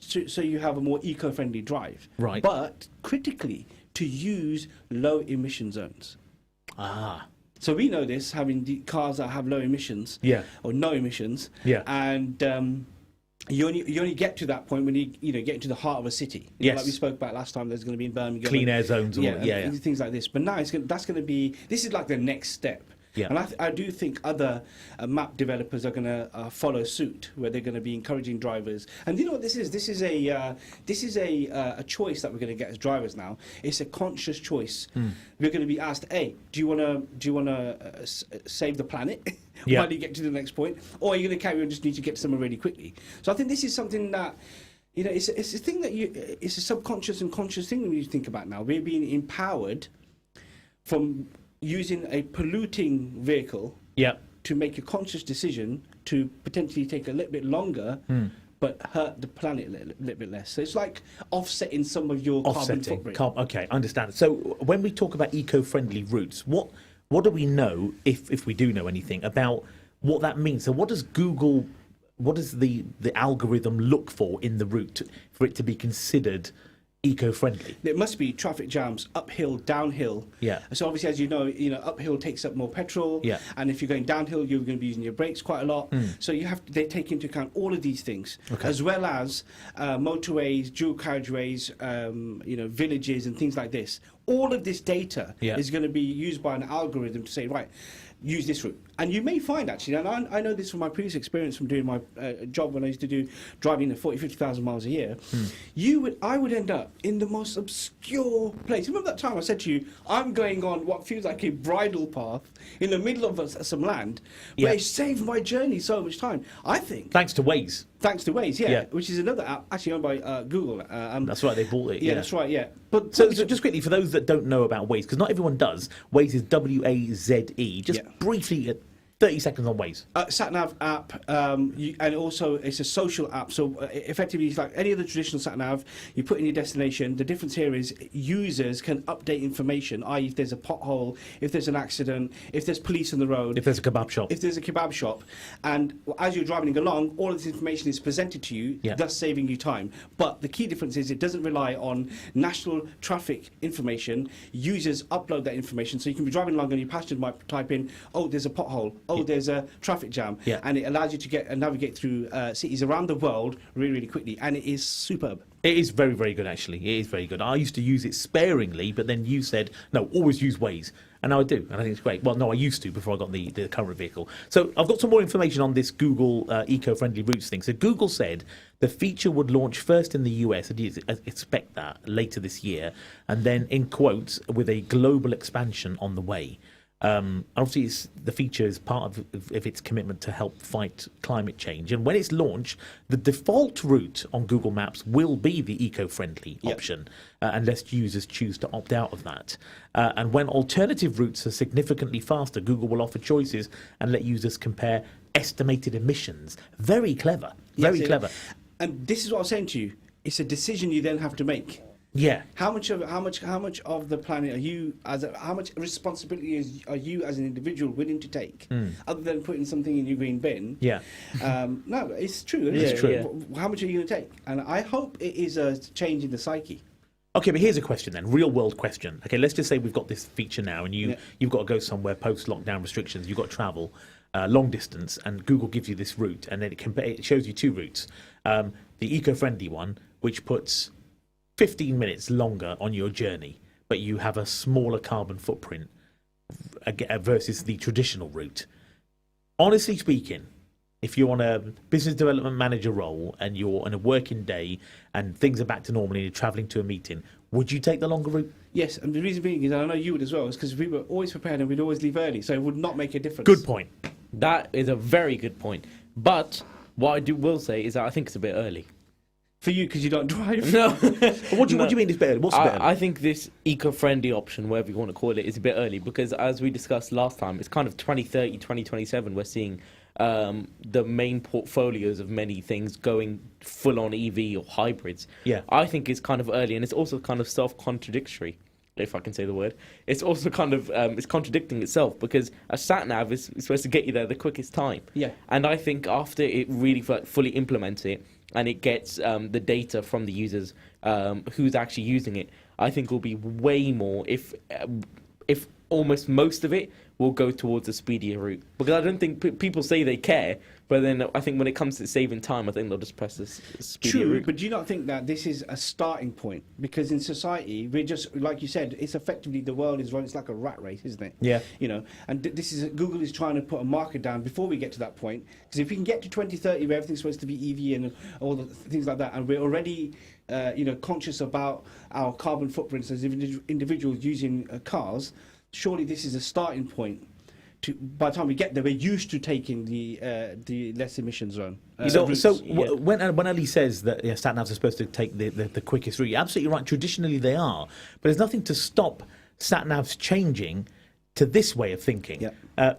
so you have a more eco-friendly drive. Right. But critically, to use low emission zones. Ah. So we know this, having the cars that have low emissions, or no emissions, and you only get to that point when you get into the heart of a city. Yes. Like we spoke about last time, there's going to be in Birmingham. Clean air zones. And things like this. But now this is like the next step. Yeah. And I do think other map developers are going to follow suit, where they're going to be encouraging drivers. And you know what this is? This is a choice that we're going to get as drivers now. It's a conscious choice. We're going to be asked, hey, do you want to save the planet while you get to the next point, or are you going to carry on? Just need to get somewhere really quickly. So I think this is something that. It's a thing that it's a subconscious and conscious thing when you think about now. We're being empowered from using a polluting vehicle to make a conscious decision to potentially take a little bit longer but hurt the planet a little bit less. So it's like offsetting some of your carbon footprint. Okay, I understand. So when we talk about eco-friendly routes, what do we know, if we do know anything, about what that means? So what does the algorithm look for in the route for it to be considered eco-friendly? There must be traffic jams, uphill, downhill. Yeah. So obviously, as you know, uphill takes up more petrol. Yeah. And if you're going downhill, you're going to be using your brakes quite a lot. So they take into account all of these things, as well as motorways, dual carriageways, villages and things like this. All of this data is going to be used by an algorithm to say, right, use this route. And you may find, actually, and I know this from my previous experience from doing my job when I used to do driving at 50,000 miles a year, I would end up in the most obscure place. Remember that time I said to you, I'm going on what feels like a bridle path in the middle of some land, where it saved my journey so much time. I think. Thanks to Waze. Thanks to Waze, yeah, which is another app actually owned by Google. That's right, they bought it. Yeah, that's right, yeah. But so just quickly, for those that don't know about Waze, because not everyone does, Waze is WAZE. Just briefly, 30 seconds on Waze. Sat-nav app, and also it's a social app. So effectively, it's like any other traditional sat-nav. You put in your destination. The difference here is users can update information, i.e. if there's a pothole, if there's an accident, if there's police on the road. If there's a kebab shop. If there's a kebab shop. And as you're driving along, all of this information is presented to you, thus saving you time. But the key difference is it doesn't rely on national traffic information. Users upload that information. So you can be driving along and your passenger might type in, oh, there's a pothole. Oh, there's a traffic jam. And it allows you to get and navigate through cities around the world really, really quickly. And it is superb. It is very, very good, actually. It is very good. I used to use it sparingly, but then you said, no, always use Waze. And now I do, and I think it's great. Well, no, I used to before I got the current vehicle. So I've got some more information on this Google eco-friendly routes thing. So Google said the feature would launch first in the US, and you expect that, later this year, and then, in quotes, with a global expansion on the way. Obviously, the feature is part of its commitment to help fight climate change. And when it's launched, the default route on Google Maps will be the eco-friendly option, unless users choose to opt out of that. And when alternative routes are significantly faster, Google will offer choices and let users compare estimated emissions. Very clever. Very clever. And this is what I was saying to you. It's a decision you then have to make. Yeah. How much of the planet are you how much responsibility are you as an individual willing to take, other than putting something in your green bin? Yeah. No, it's true. It's true. How much are you going to take? And I hope it is a change in the psyche. Okay, but here's a question then, real world question. Okay, let's just say we've got this feature now, and you've got to go somewhere post lockdown restrictions. You've got to travel long distance, and Google gives you this route, and then it shows you two routes. The eco-friendly one, which puts 15 minutes longer on your journey, but you have a smaller carbon footprint versus the traditional route. Honestly speaking, if you're on a business development manager role and you're on a working day and things are back to normal and you're travelling to a meeting, would you take the longer route? Yes, and the reason being is, and I know you would as well, is because we were always prepared and we'd always leave early, so it would not make a difference. Good point. That is a very good point. But what I will say is that I think it's a bit early. For you, because you don't drive? No. What do you mean it's better? What's better? I think this eco-friendly option, whatever you want to call it, is a bit early because, as we discussed last time, it's kind of 2030, 2027. We're seeing the main portfolios of many things going full-on EV or hybrids. Yeah. I think it's kind of early, and it's also kind of self-contradictory, if I can say the word. It's also kind of it's contradicting itself because a sat-nav is supposed to get you there the quickest time. Yeah. And I think after it really fully implements it, and it gets the data from the users who's actually using it, I think will be way more if almost most of it will go towards a speedier route. Because I don't think people say they care, but then I think when it comes to saving time, I think they'll just press this speedier route. But do you not think that this is a starting point? Because in society, we're just, like you said, it's effectively the world is running, it's like a rat race, isn't it? Yeah. You know, and this is, Google is trying to put a marker down before we get to that point. Because if we can get to 2030 where everything's supposed to be EV and all the things like that, and we're already conscious about our carbon footprints as individuals using cars, surely this is a starting point. By the time we get there, we're used to taking the less emissions zone. When Ali says that sat-navs are supposed to take the quickest route, you're absolutely right. Traditionally, they are, but there's nothing to stop sat-navs changing to this way of thinking,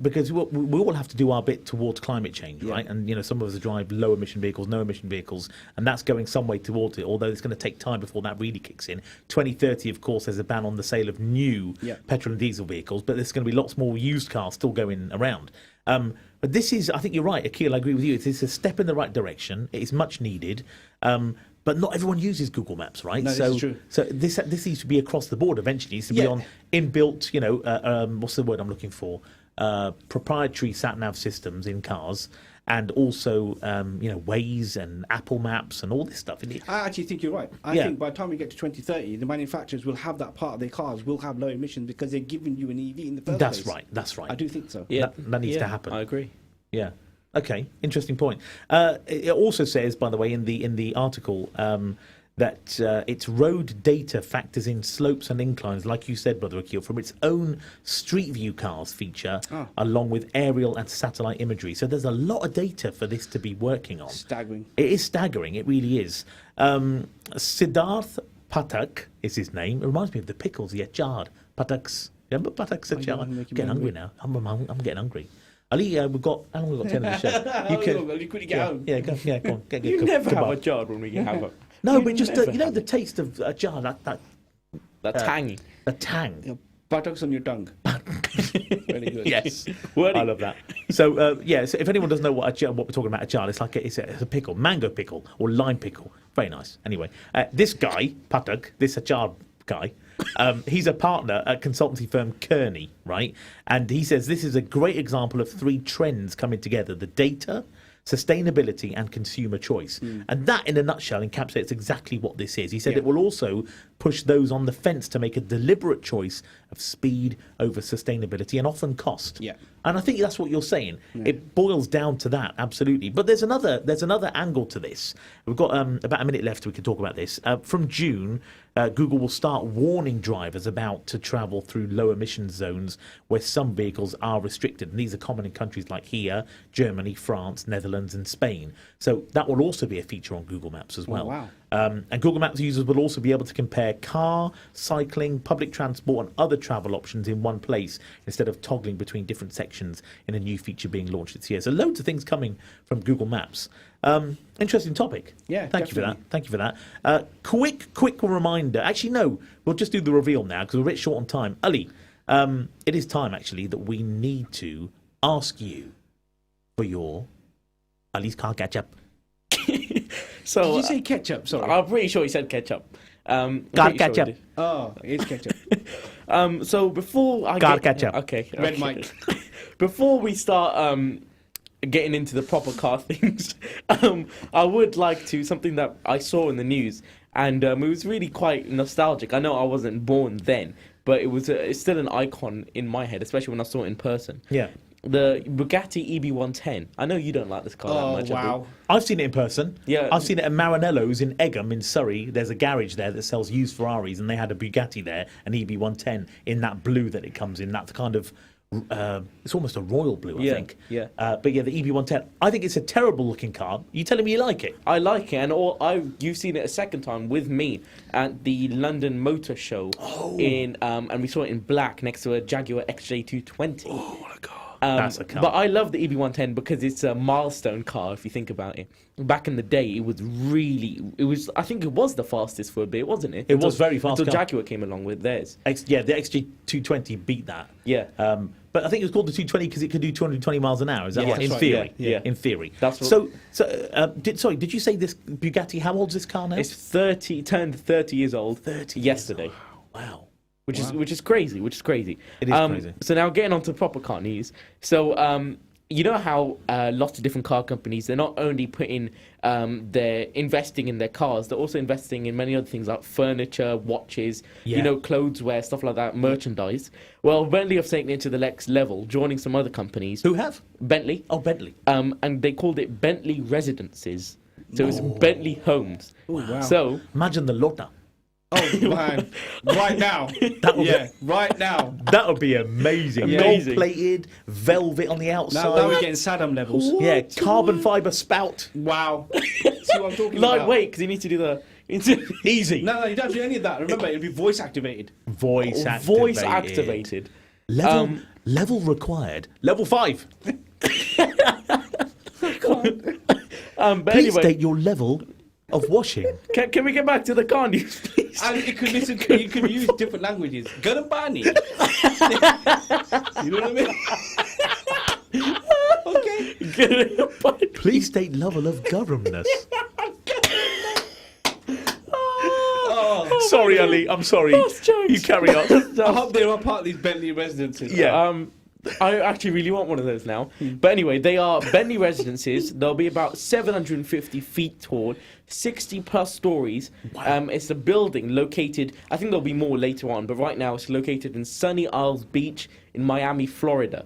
because we all have to do our bit towards climate change, right? And some of us drive low emission vehicles, no emission vehicles, and that's going some way towards it. Although it's going to take time before that really kicks in. 2030, of course, there's a ban on the sale of new petrol and diesel vehicles, but there's going to be lots more used cars still going around. But this is, I think you're right, Akeel. I agree with you. It's a step in the right direction. It is much needed. But not everyone uses Google Maps, right? No, this is true. So this needs to be across the board eventually. It needs to be on inbuilt, what's the word I'm looking for? Proprietary sat-nav systems in cars. and also Waze and Apple Maps and all this stuff. I actually think you're right. I think by the time we get to 2030, the manufacturers will have that part of their cars will have low emissions because they're giving you an EV in the first place. That's right. I do think so. Yeah, that needs to happen. I agree. Yeah. Okay. Interesting point. It also says, by the way, in the article, that its road data factors in slopes and inclines, like you said, Brother Akeel, from its own Street View cars feature, along with aerial and satellite imagery. So there's a lot of data for this to be working on. Staggering. It is staggering. It really is. Siddharth Pathak is his name. It reminds me of the pickles, the achar. Pathaks. Remember Pathaks achar? I'm getting hungry now. I'm getting hungry. Ali, we've got, how long have we got to end of the show? You quickly get home. Yeah, go on. Get You never have a jar when we have a... No, but just the taste of a jar, that tangy. the tang. Buttocks on your tongue. Very good. Yes, I love that. So so if anyone doesn't know what we're talking about, a jar, it's like it's a pickle, mango pickle or lime pickle. Very nice. Anyway, this guy, Patak, this achar guy, he's a partner at consultancy firm Kearney, right? And he says this is a great example of three trends coming together: the data, sustainability and consumer choice. And that, in a nutshell, encapsulates exactly what this is. He said it will also push those on the fence to make a deliberate choice of speed over sustainability and often cost. Yeah. And I think that's what you're saying. It boils down to that, absolutely. But there's another angle to this. We've got about a minute left. We can talk about this. From June, Google will start warning drivers about to travel through low emission zones where some vehicles are restricted. And these are common in countries like here, Germany, France, Netherlands, and Spain. So that will also be a feature on Google Maps as well. Wow. And Google Maps users will also be able to compare car, cycling, public transport, and other travel options in one place instead of toggling between different sections in a new feature being launched this year. So loads of things coming from Google Maps. Interesting topic. Yeah, Thank you for that. Quick reminder. Actually, no, we'll just do the reveal now because we're a bit short on time. Ali, it is time actually that we need to ask you for your Ali's car ketchup. So, Did you say ketchup? Sorry. I'm pretty sure he said ketchup. Car ketchup. Oh, it's ketchup. So before I Car ketchup. Okay. Red Mike. Before we start getting into the proper car things, I would like to something that I saw in the news, and it was really quite nostalgic. I know I wasn't born then, but it's still an icon in my head, especially when I saw it in person. Yeah. The Bugatti EB110. I know you don't like this car that much. Wow. I've seen it in person. Yeah. I've seen it at Maranello's in Egham in Surrey. There's a garage there that sells used Ferraris, and they had a Bugatti there, an EB110 in that blue that it comes in. That kind of, it's almost a royal blue, I think. Yeah. But yeah, the EB110. I think it's a terrible looking car. You telling me you like it? I like it, and you've seen it a second time with me at the London Motor Show and we saw it in black next to a Jaguar XJ220. Oh my god. That's a car. But I love the EB110 because it's a milestone car, if you think about it. Back in the day, I think it was the fastest for a bit, wasn't it? It was very fast Until car. Jaguar came along with theirs. The XJ220 beat that. Yeah. But I think it was called the 220 because it could do 220 miles an hour. Is that Yeah, right? In that's right. theory. Yeah. In theory. That's what- Did you say this Bugatti? How old's this car now? It's turned 30 years old 30 yesterday. Wow. Which is crazy. It is crazy. So now getting on to proper car news. So you know how lots of different car companies, they're not only they're investing in their cars, they're also investing in many other things like furniture, watches, clothes wear, stuff like that, merchandise. Well, Bentley have taken it to the next level, joining some other companies. Who have? Bentley. Oh, Bentley. And they called it Bentley Residences. So it's Bentley Homes. Wow. So Imagine the Lota. Oh, man. Right now. Right now. That would be amazing. Amazing. Gold-plated, velvet on the outside. Now we're getting Saddam levels. Yeah, carbon fibre spout. Wow. See what I'm talking about? lightweight, because you need to do the... Easy. No, you don't have to do any of that. Remember, it'll be voice activated. Voice activated. Level required. Level 5. But Please anyway, state your level of washing. can we get back to the car news, please? And you can listen to, you can use different languages. Garabani. You know what I mean? Okay. Please state level of government. Sorry, Ali. I'm sorry. That's jokes. You carry on. I hope they're all part of these Bentley residences. Yeah. I actually really want one of those now. But anyway, they are Bentley residences. They'll be about 750 feet tall, 60 plus stories. It's a building located, I think there'll be more later on, but right now it's located in Sunny Isles Beach in Miami, Florida.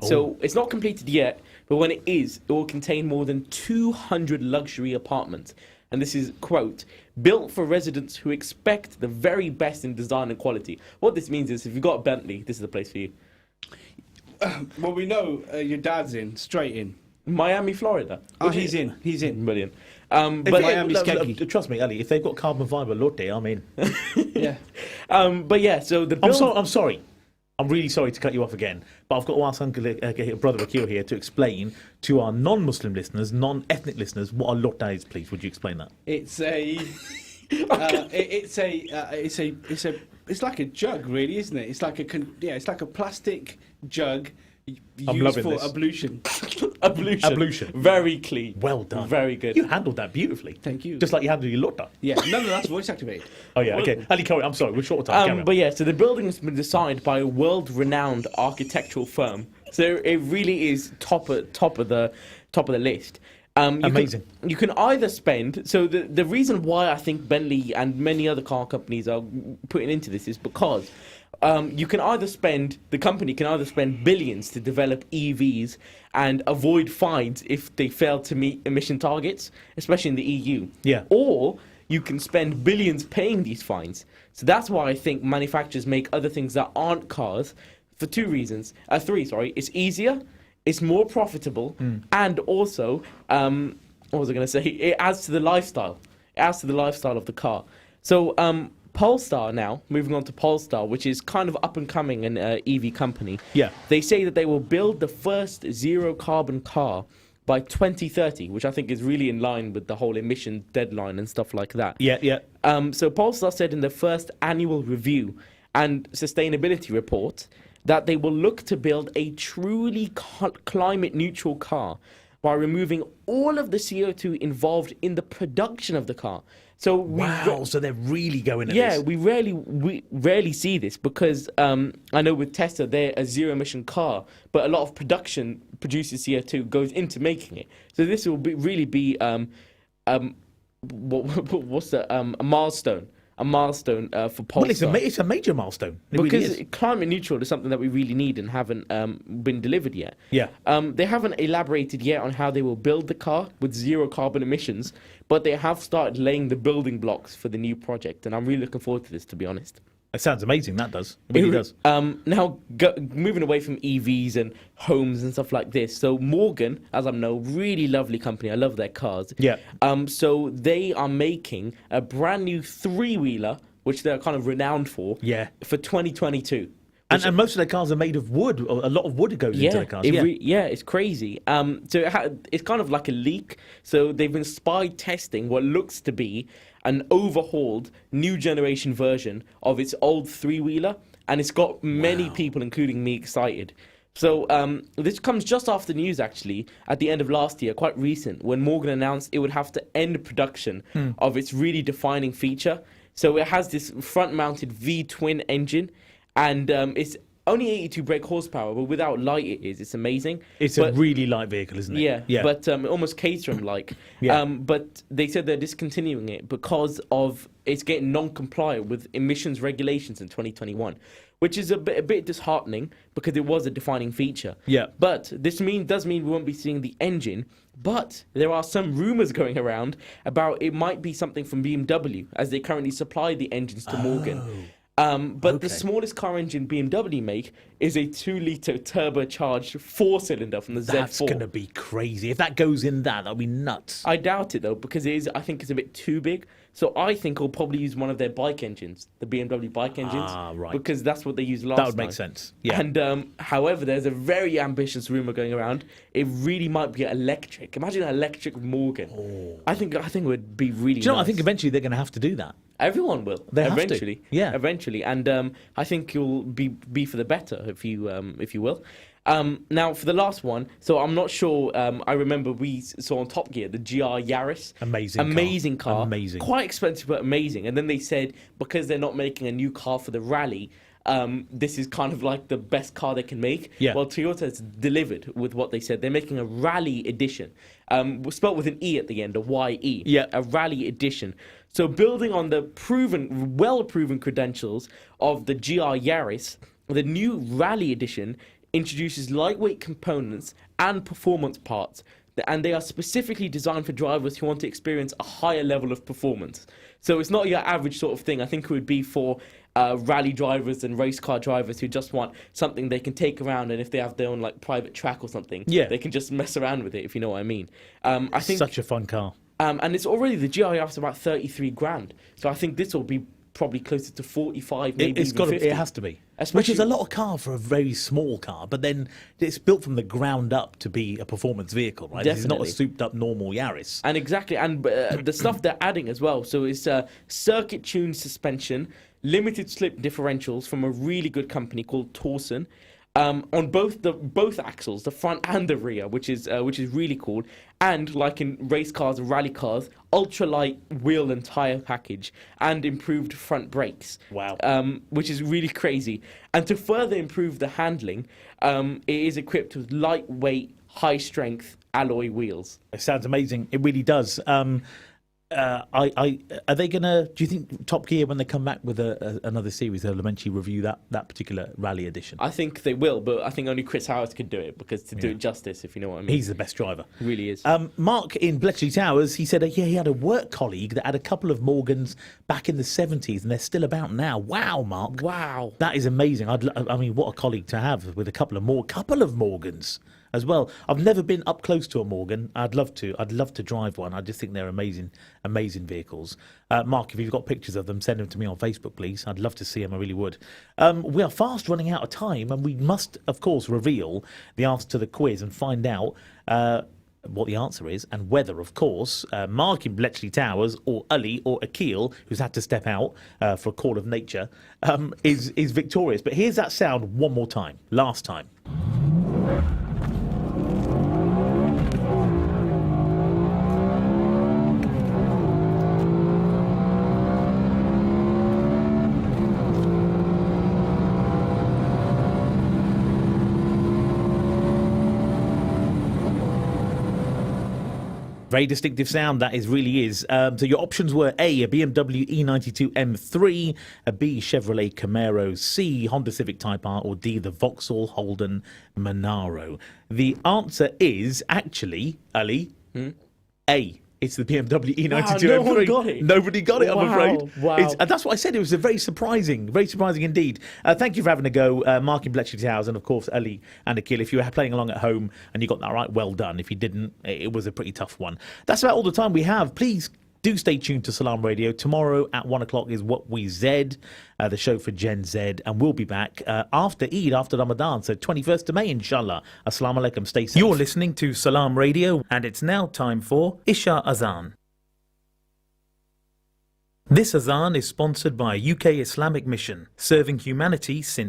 So it's not completed yet, but when it is, it will contain more than 200 luxury apartments. And this is, quote, built for residents who expect the very best in design and quality. What this means is if you've got a Bentley, this is the place for you. Well, we know your dad's in, straight in. Miami, Florida. Oh, he's in. Brilliant. But Miami's skeggy. Trust me, Ali, if they've got carbon fibre latte, I'm in. Yeah. But yeah, so the I'm sorry. I'm really sorry to cut you off again, but I've got to ask Brother Akeel here to explain to our non-Muslim listeners, non-ethnic listeners, what a latte is, please. Would you explain that? It's a... it's like a jug, really, isn't it? It's like it's like a plastic jug used for this. ablution. Ablution. Very clean. Well done. Very good. You handled that beautifully. Thank you. Just like you handled your latte. Yeah, no, that's voice activated. Oh yeah, okay. Ali, carry on. I'm sorry, we're short of time. Carry on. But yeah, so the building has been designed by a world-renowned architectural firm. So it really is top of the list. Amazing. You can either spend... So the reason why I think Bentley and many other car companies are putting into this is because the company can either spend billions to develop EVs and avoid fines if they fail to meet emission targets, especially in the EU. Yeah. Or you can spend billions paying these fines. So that's why I think manufacturers make other things that aren't cars for three. It's easier, it's more profitable, and also, what was I going to say? It adds to the lifestyle. It adds to the lifestyle of the car. So, Polestar now, moving on to Polestar, which is kind of up and coming an EV company. Yeah. They say that they will build the first zero carbon car by 2030, which I think is really in line with the whole emission deadline and stuff like that. Yeah. So Polestar said in their first annual review and sustainability report that they will look to build a truly climate neutral car by removing all of the CO2 involved in the production of the car. So so they're really going at this. Yeah, we rarely see this because I know with Tesla they're a zero emission car, but a lot of production produces CO2 goes into making it. So this will really be a milestone. A milestone for Polestar. Well, it's a major milestone. It because really is. climate neutral is something that we really need and haven't been delivered yet. Yeah. They haven't elaborated yet on how they will build the car with zero carbon emissions, but they have started laying the building blocks for the new project, and I'm really looking forward to this, to be honest. It sounds amazing. That does. It really does. Now, moving away from EVs and homes and stuff like this. So Morgan, as I know, really lovely company. I love their cars. Yeah. So they are making a brand new three-wheeler, which they're kind of renowned for. Yeah. For 2022. And most of their cars are made of wood. A lot of wood goes into the cars. It's crazy. So it's kind of like a leak. So they've been spy testing what looks to be an overhauled new generation version of its old three-wheeler, and it's got many people, including me, excited. So this comes just after the news, actually, at the end of last year, quite recent, when Morgan announced it would have to end production of its really defining feature. So it has this front-mounted V-twin engine, and it's only 82 brake horsepower, but without light it's amazing. It's a really light vehicle, isn't it? Yeah. But almost Caterham-like. But they said they're discontinuing it because of it's getting non-compliant with emissions regulations in 2021, which is a bit disheartening because it was a defining feature. Yeah. But this does mean we won't be seeing the engine, but there are some rumours going around about it might be something from BMW, as they currently supply the engines to Morgan. But the smallest car engine BMW make is a 2-litre turbocharged 4-cylinder from the Z4. That's going to be crazy. If that goes in that'll be nuts. I doubt it, though, because I think it's a bit too big. So I think I'll probably use one of their bike engines, the BMW bike engines. Right. Because that's what they used last time. That would make sense. Yeah. And however, there's a very ambitious rumour going around. It really might be electric. Imagine an electric Morgan. Oh. I think it would be really Do you know, nice. I think eventually they're going to have to do that. Everyone will. They have eventually. to. Yeah. Eventually. And I think you'll be for the better, if you will. Now, for the last one, so I'm not sure, I remember we saw on Top Gear, the GR Yaris. Amazing car. Amazing. Quite expensive, but amazing. And then they said, because they're not making a new car for the rally, this is kind of like the best car they can make. Yeah. Well, Toyota's delivered with what they said. They're making a rally edition, spelled with an E at the end, a YE. Yeah. A rally edition. So building on the well-proven credentials of the GR Yaris, the new rally edition introduces lightweight components and performance parts, and they are specifically designed for drivers who want to experience a higher level of performance. So it's not your average sort of thing. I think it would be for rally drivers and race car drivers who just want something they can take around, and if they have their own like private track or something, they can just mess around with it, if you know what I mean. I think Such a fun car. and it's already, the GR is about 33 grand. So I think this will be probably closer to 45, maybe It's even got 50. it has to be. Especially, Which is a lot of car for a very small car, but then it's built from the ground up to be a performance vehicle, right? This is not a Definitely. souped up normal Yaris. And exactly, and the stuff they're adding as well. So it's circuit tuned suspension, limited slip differentials from a really good company called Torsen. On both axles, the front and the rear, which is really cool. And like in race cars and rally cars, ultralight wheel and tire package and improved front brakes. Wow. Which is really crazy. And to further improve the handling, it is equipped with lightweight, high strength alloy wheels. It sounds amazing. It really does. Are they gonna? Do you think Top Gear, when they come back with another series, they'll eventually review that particular rally edition? I think they will, but I think only Chris Harris could do it, because to do it justice, if you know what I mean. He's the best driver. He really is. Mark in Bletchley Towers, he said he had a work colleague that had a couple of Morgans back in the 70s, and they're still about now. Wow, Mark. Wow. That is amazing. I mean, what a colleague to have with a couple of Morgans as well. I've never been up close to a Morgan. I'd love to drive one. I just think they're amazing vehicles. Mark, if you've got pictures of them, send them to me on Facebook, please. I'd love to see them. I really would. We are fast running out of time, and we must, of course, reveal the answer to the quiz and find out what the answer is, and whether, of course, Mark in Bletchley Towers or Ali or Akeel, who's had to step out for a call of nature, is victorious. But here's that sound one more time. Last time. Very distinctive sound, that really is. So your options were A, a BMW E92 M3, a B, Chevrolet Camaro, C, Honda Civic Type R, or D, the Vauxhall Holden Monaro. The answer is actually, Ali, A. It's the BMW E92 Wow, M3. no one got it. Nobody got it, I'm Wow, afraid. wow. And that's what I said. It was a very surprising indeed. Thank you for having a go, Mark in Bletchley Towers, and of course Ali and Akeel. If you were playing along at home and you got that right, well done. If you didn't, it was a pretty tough one. That's about all the time we have. Please do stay tuned to Salam Radio. Tomorrow at 1 o'clock is What We Zed, the show for Gen Z, and we'll be back after Eid, after Ramadan, so 21st of May, inshallah. Assalamu alaikum, stay safe. You're listening to Salam Radio, and it's now time for Isha Azan. This Azan is sponsored by UK Islamic Mission, serving humanity since